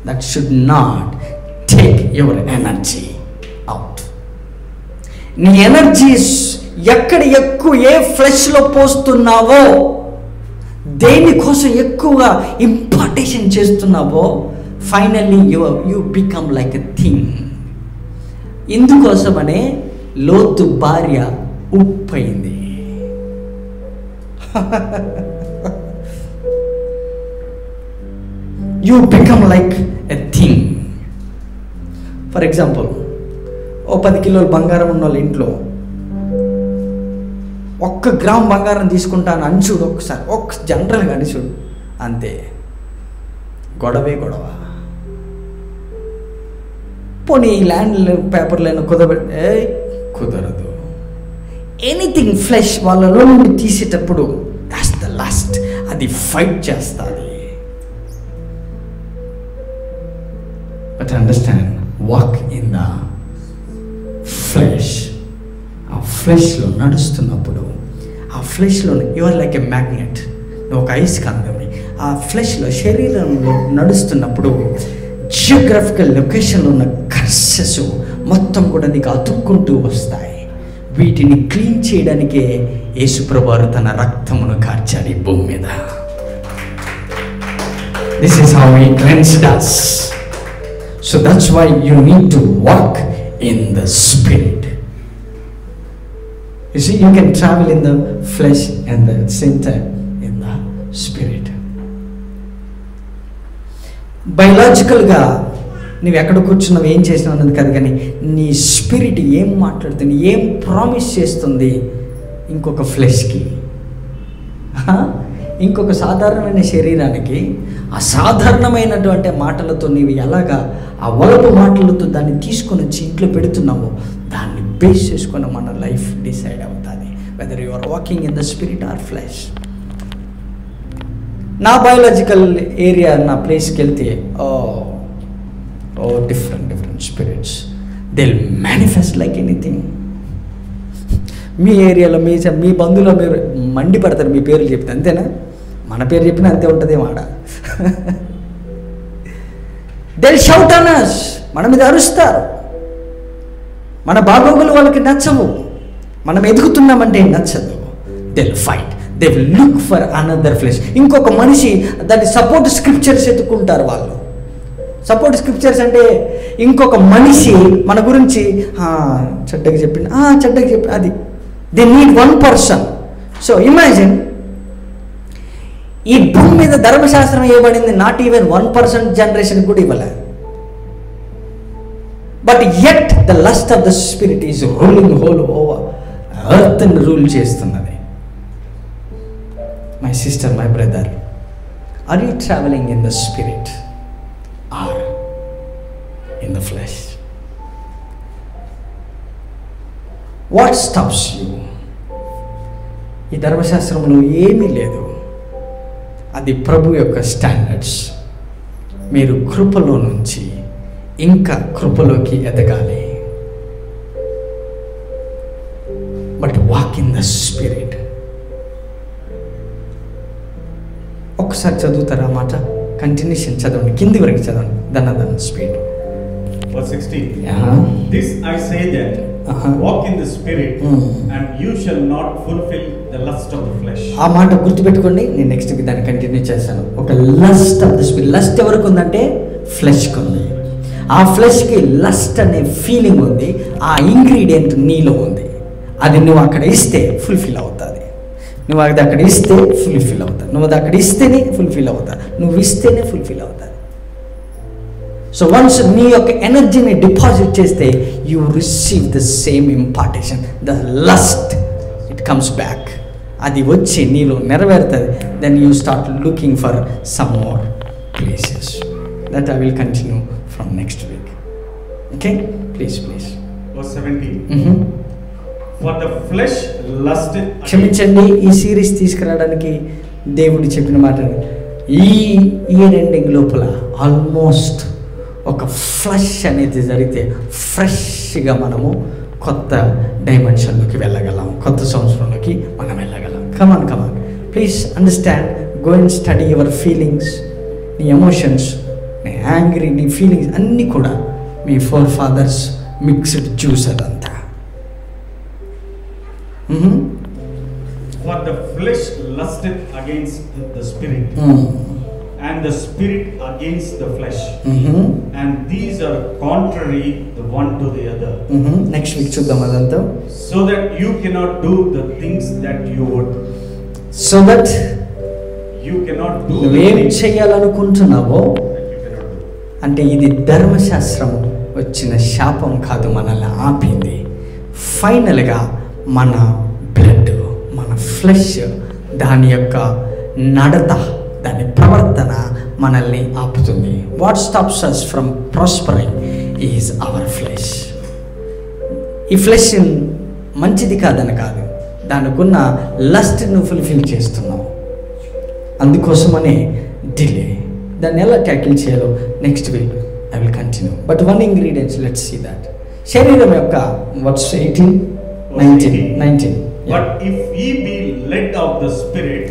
that should not take your energy out. నీ ఎనర్జీ ఎక్కడ ఎక్కువ ఏ ఫ్లెష్లో పోస్తున్నావో, దేనికోసం ఎక్కువగా ఇంపార్టేషన్ చేస్తున్నావో, finally you become like a thing. ఇందుకోసమనే లోతు భార్య ఉప్పయింది. You become like a thing. For example, ఓ 10 కిలోలు బంగారం ఉన్న వాళ్ళ ఇంట్లో 1 గ్రామ్ బంగారం తీసుకుంటాను అని చూడు ఒకసారి, జనరల్గా అని చూడు, అంతే, గొడవే గొడవ. పోనీ ఈ ల్యాండ్ పేపర్లను కుదరదు. ఎనీథింగ్ ఫ్లెష్ వాళ్ళలో నుండి తీసేటప్పుడు దాట్స్ ద లాస్ట్, అది ఫైట్ చేస్తుంది. But understand, walk in the flesh. ఆ ఫ్లెష్లో నడుస్తున్నప్పుడు, ఆ ఫ్లెష్లో యువర్ లైక్ ఎ మ్యాగ్నెట్, నువ్వు ఒక అయస్కాంతంని. ఆ ఫ్లెష్లో, శరీరంలో నడుస్తున్నప్పుడు జియోగ్రఫికల్ లొకేషన్లో ఉన్న కర్సెస్ మొత్తం కూడా నీకు అతుక్కుంటూ వస్తాయి. వీటిని క్లీన్ చేయడానికే యేసుప్రభువారు తన రక్తమును కార్చాడు ఈ భూమి మీద. This is how he cleansed us. So that's why you need to walk in the spirit. You see, you can travel in the flesh and at the same time in the spirit. బయలాజికల్గా నువ్వు ఎక్కడ కూర్చున్నావు, ఏం చేసినావు అన్నది కాదు, కానీ నీ స్పిరిట్ ఏం మాట్లాడుతుంది, ఏం ప్రామిస్ చేస్తుంది ఇంకొక ఫ్లెష్కి, ఇంకొక సాధారణమైన శరీరానికి అసాధారణమైనటువంటి మాటలతో నీవు ఎలాగా ఆ వలపు మాటలతో దాన్ని తీసుకొని వచ్చి ఇంట్లో పెడుతున్నావో, దాన్ని బేస్ చేసుకొని మన లైఫ్ డిసైడ్ అవుతుంది whether you are walking in the spirit or flesh. నా బయాలజికల్ ఏరియా, నా ప్లేస్కి వెళ్తే different spirits they will manifest like anything. మీ ఏరియాలో మీ బంధువులో మీరు మండి పడతారు మీ పేర్లు చెప్తే, అంతేనా? మన పేరు చెప్పినా అంతే ఉంటుంది మాట. They will shout on us, మన మీద అరుస్తారు. మన బాగోగులు వాళ్ళకి నచ్చవు, మనం ఎదుగుతున్నామంటే నచ్చదు. They will fight, they will look for another flesh. ఇంకొక మనిషి దాన్ని సపోర్ట్ స్క్రిప్చర్స్ ఎత్తుకుంటారు వాళ్ళు. సపోర్ట్ స్క్రిప్చర్స్ అంటే ఇంకొక మనిషి మన గురించి చెడ్డగా చెప్పింది, అది they need one person. So imagine, ఈ భూమి మీద ధర్మశాస్త్రం ఇవ్వబడింది నాట్ ఈవెన్ 1% జనరేషన్ కూడా ఇవ్వలే. But yet the lust of the spirit is ruling whole over earth ని రూల్ చేస్తున్నది. My sister, my brother, are you travelling in the spirit or in the flesh? What stops you? ఈ ధర్మశాస్త్రంలో ఏమీ లేదు, అది ప్రభు యొక్క స్టాండర్డ్స్. మీరు కృపలో నుంచి ఇంకా కృపలోకి ఎదగాలి. But walk in the spirit. ఒకసారి చదువుతారా మాట? కంటిన్యూషన్ చదవండి, కింది వరకు చదవండి. దన్న speed. Verse 16. This I say then, walk in the spirit, and you shall not fulfill the lust of the flesh. ఆ మాట గుర్తుపెట్టుకోండి. నేను నెక్స్ట్ దాన్ని కంటిన్యూ చేస్తాను. ఒక lust of the spirit. Lust ఎవరికి ఉందంటే ఫ్లెష్కి ఉంది. ఆ ఫ్లెష్కి లస్ట్ అనే ఫీలింగ్ ఉంది. ఆ ఇంగ్రీడియంట్ నీలో ఉంది. అది నువ్వు అక్కడ ఇస్తే ఫుల్ఫిల్ అవుతుంది. నువ్వు అది అక్కడ ఇస్తే ఫుల్ఫిల్ అవుతుంది. నువ్వు అది అక్కడ ఇస్తేనే ఫుల్ఫిల్ అవుతుంది. నువ్వు ఇస్తేనే ఫుల్ఫిల్ అవుతుంది. సో వన్స్ నీ యొక్క ఎనర్జీని డిపాజిట్ చేస్తే you receive the same impartation. The lust it comes back. అది వచ్చి నీలో నెరవేరుతుంది. Then you start looking for some more places. That I will continue from next week. Okay, please. Verse 17. For the flesh lusteth. క్షమించండి, ఈ సిరీస్ తీసుకురావడానికి దేవుడు చెప్పిన మాట ఈ ఇయర్ ఎండింగ్ లోపల ఆల్మోస్ట్ ఒక ఫ్లష్ అనేది జరిగితే ఫ్రెష్గా మనము కొత్త డైమెన్షన్లోకి వెళ్ళగలం, కొత్త సంవత్సరంలోకి మనం వెళ్ళగలం. Come on please understand. Go and study your feelings. నీ ఎమోషన్స్, నీ యాంగ్రీ, నీ ఫీలింగ్స్ అన్నీ కూడా మీ ఫోర్ ఫాదర్స్ మిక్స్డ్ జ్యూస్ అదంతా. For the flesh lusteth against the spirit, and the spirit against the flesh, and these are contrary the one to the other. Next week చూద్దాం అదంతా. So that you cannot do the things that you would. So that you cannot do నువ్వేం చేయాలనుకుంటున్నావో that you cannot do. అంటే ఇది ధర్మశాస్త్రం వచ్చిన శాపం కాదు, మనల్ని ఆపింది. ఫైనల్గా మన బ్లడ్, మన ఫ్లెష్, దాని యొక్క నడత, దాని ప్రవర్తన మనల్ని ఆపుతుంది. What stops us from prospering is our flesh. ఈ ఫ్లెష్ మంచిది కాదని కాదు, దానికున్న లస్ట్ను ఫుల్ఫిల్ చేస్తున్నావు. అందుకోసమనే డిలే. దాన్ని ఎలా ట్యాకిల్ చేయాలో next week I will continue. But one ingredients, let's see that. శరీరం యొక్క words 19. But if ye be led of the spirit,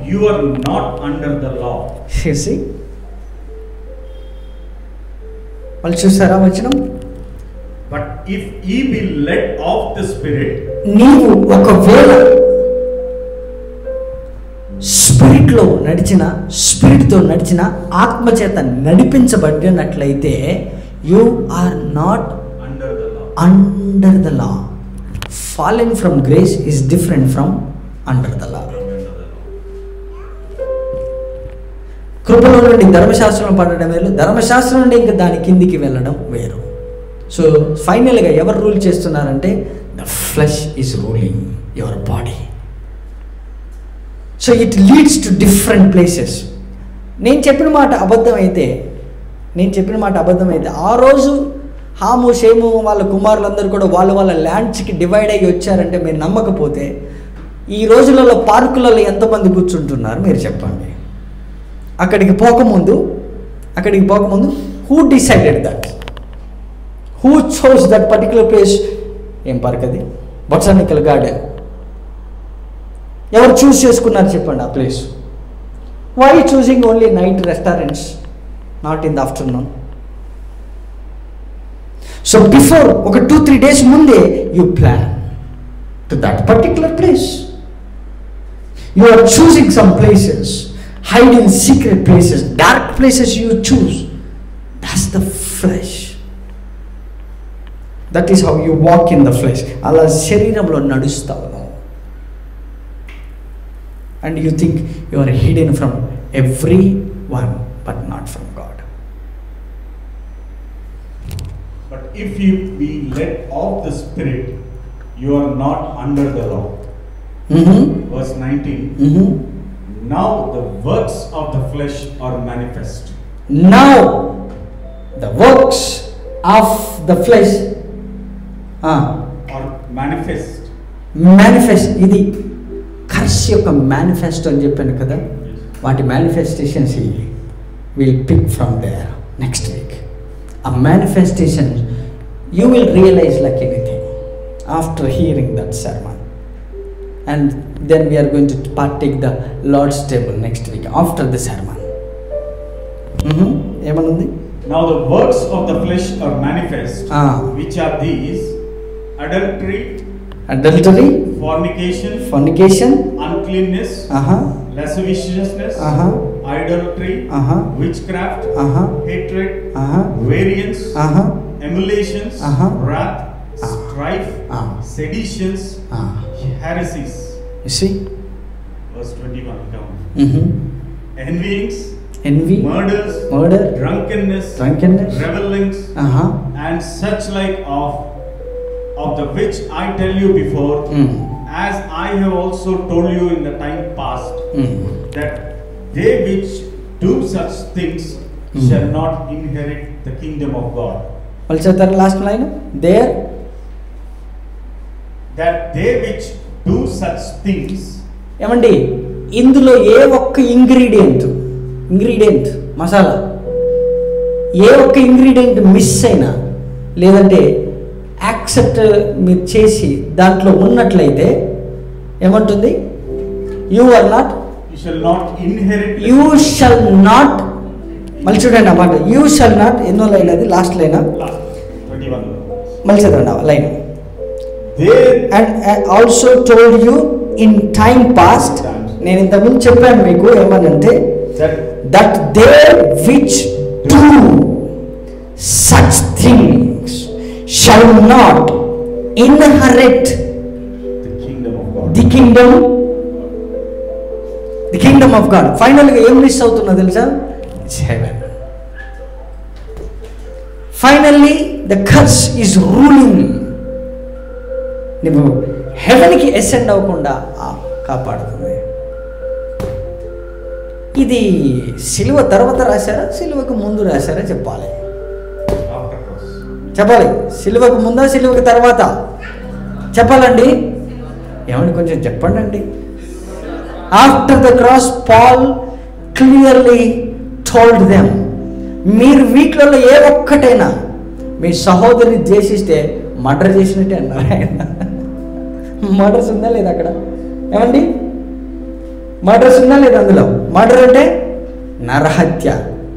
you are not under the law. You see? వాళ్ళు చూసారా వచనం? But if ye be led of the spirit, నీవు ఒకవేళ స్పిరిట్లో నడిచిన, స్పిరిట్తో నడిచిన, ఆత్మచేత నడిపించబడినట్లయితే you are not under the law. Fallen from grace is different from under the law. కృపలో నుండి ధర్మశాస్త్రం పడడం వేరు, ధర్మశాస్త్రం నుండి ఇంకా దాని కిందికి వెళ్ళడం వేరు. సో ఫైనల్గా ఎవరు రూల్ చేస్తున్నారంటే the flesh is ruling your body. So it leads to different places. నేను చెప్పిన మాట అబద్ధం అయితే ఆ రోజు హాము, షేము వాళ్ళ కుమారులందరూ కూడా వాళ్ళ ల్యాండ్స్కి డివైడ్ అయ్యి వచ్చారంటే మీరు నమ్మకపోతే ఈ రోజులలో పార్కులలో ఎంతమంది కూర్చుంటున్నారు మీరు చెప్పండి. అక్కడికి పోకముందు who decided that? Who chose that particular place? ఏం పార్క్ అది? Botanical garden. ఎవరు చూస్ చేసుకున్నారు చెప్పండి ఆ place? Why choosing only night restaurants, not in the afternoon? So before ఒక 2-3 days ముందే you plan to that particular place. You are choosing some places, hide in secret places, dark places you choose. That's the flesh. That is how you walk in the flesh. అలా శరీరంలో నడుస్తావు. And you think you are hidden from everyone but not from God. But if you be led of the spirit, you are not under the law. Verse 19. Now the works of the flesh are manifest. Now the works of the flesh are manifest. ఇది కర్స్ యొక్క మేనిఫెస్టో అని చెప్పాను కదా, వాటి మేనిఫెస్టేషన్స్ ఇవి. we'll pick from there next week. A manifestation, you will realize like anything after hearing that sermon. And then we are going to partake the Lord's table next week after the sermon. ఏమనుంది? Now the works of the flesh are manifest, which are these: adultery, fornication, uncleanness, lasciviousness, idolatry, witchcraft, hatred, variance, emulations, wrath, strife, seditions, heresies. You see? Verse 21 down. Envyings, murders, drunkenness, revellings, and such like of the which I tell you before, as I have also told you in the time past, that they which do such things shall not inherit the kingdom of God. Last line there. That they which do such things. ఏమండి, ఇందులో ఏ ఒక్క ఇంగ్రీడియంట్ మసాలా, ఏ ఒక్క ఇంగ్రీడియంట్ మిస్ అయినా, లేదంటే యాక్సెప్ట్ మీరు చేసి దాంట్లో ఉన్నట్లయితే ఏమంటుంది? You shall not. మళ్ళీ చూడండి అన్నమాట. యూ షల్ నాట్ ఎన్నో లైన్ అది? Last line. మళ్ళీ చదవండి line. And also told you in time past. నేను ఇంతకుముందు చెప్పాను మీకు ఏమనంటే, that they which do such things shall not inherit the kingdom of God. Finally ఏం మిస్ అవుతున్నా తెలుసా? It's heaven. Finally the curse is ruling. నువ్వు హెవెన్కి అసెండ్ అవ్వకుండా కాపాడుతుంది. ఇది సిలువ తర్వాత రాశారా, సిలువకు ముందు రాశారా చెప్పాలి. సిలువకు ముందా, సిలువకు తర్వాత చెప్పాలండి. ఏమండి కొంచెం చెప్పండి అండి. After the cross Paul clearly told them. మీరు వీటిలలో ఏ ఒక్కటైనా మీ సహోదరిని ద్వేషిస్తే మర్డర్ చేసినట్టే అన్నారు ఆయన. మర్డర్స్ ఉందా లేదా అక్కడ? ఏమండి మర్డర్స్ ఉందా లేదా? అందులో మర్డర్ అంటే నరహత్య.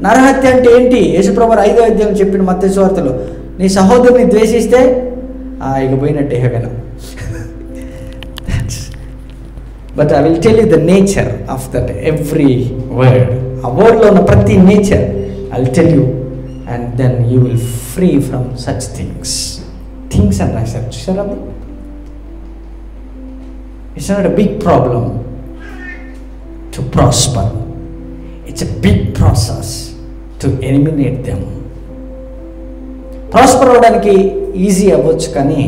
నరహత్య అంటే ఏంటి? యేసుప్రభు 5వ అధ్యాయం చెప్పిన మత్తయి సువార్తలో, నీ సహోదరుని ద్వేషిస్తే ఇక పోయినట్టే heaven. But I will tell you the nature of that every word. ఆ వర్డ్లో ఉన్న ప్రతి nature I will tell you, and then you will free from such things అని రాశారు. చూసారా? అది it's not a big problem to prosper. It's a big process to eliminate them. Prosper అవడానికి ఈజీ అవ్వచ్చు, కానీ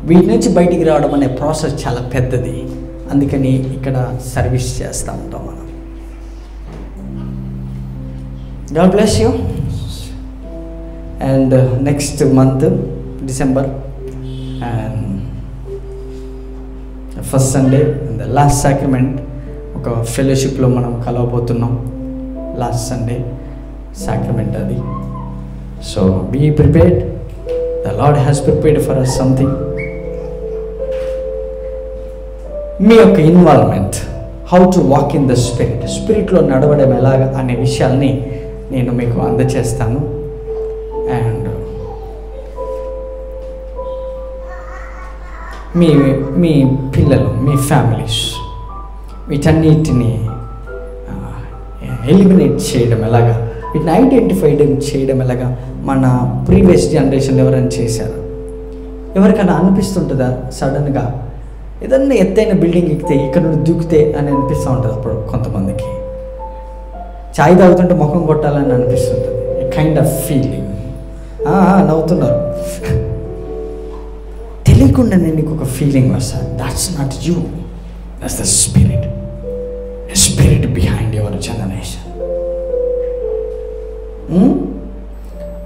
వీటి నుంచి బయటికి రావడం అనే ప్రాసెస్ చాలా పెద్దది. అందుకని ఇక్కడ సర్వీస్ చేస్తూ ఉంటాం మనం. God bless you. And next month December and first Sunday and the last sacrament ఒక ఫెలోషిప్లో మనం కలవబోతున్నాం. లాస్ట్ సండే సాక్రమెంట్ అది. So be prepared. The Lord has prepared for us something. మీ యొక్క involvement, how to walk in the spirit, స్పిరిట్లో నడవడం ఎలాగ అనే విషయాల్ని నేను మీకు అందచేస్తాను. అండ్ మీ పిల్లలు, మీ ఫ్యామిలీస్ వీటన్నిటిని ఎలిమినేట్ చేయడం ఎలాగా, వీటిని ఐడెంటిఫై చేయడం ఎలాగా మన ప్రీవియస్ జనరేషన్లో ఎవరైనా చేశారు? ఎవరికైనా అనిపిస్తుంటుందా సడన్గా ఏదన్నా ఎత్తైన బిల్డింగ్ ఎక్కితే ఇక్కడ నుండి దూకితే అని అనిపిస్తూ ఉంటుంది? అప్పుడు కొంతమందికి చాయ్ తాగుతుంటే ముఖం కొట్టాలని అనిపిస్తుంటుంది. ఏ కైండ్ ఆఫ్ ఫీలింగ్. నవ్వుతున్నారు. తెలియకుండా నేను నీకు ఒక ఫీలింగ్ వస్తుంది. That's not you, that's the spirit. Spirit behind your generation.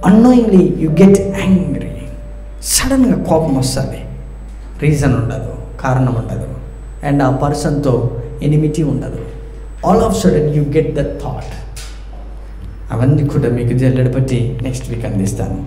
Unknowingly you get angry. సడన్గా కోపం వస్తుంది. రీజన్ ఉండదు, కారణం ఉండదు, అండ్ ఆ పర్సన్తో ఎనిమిటీ ఉండదు. All of sudden you get the thought, అవన్నీ కూడా మీకు జల్లెడ పట్టి నెక్స్ట్ వీక్ అందిస్తాను.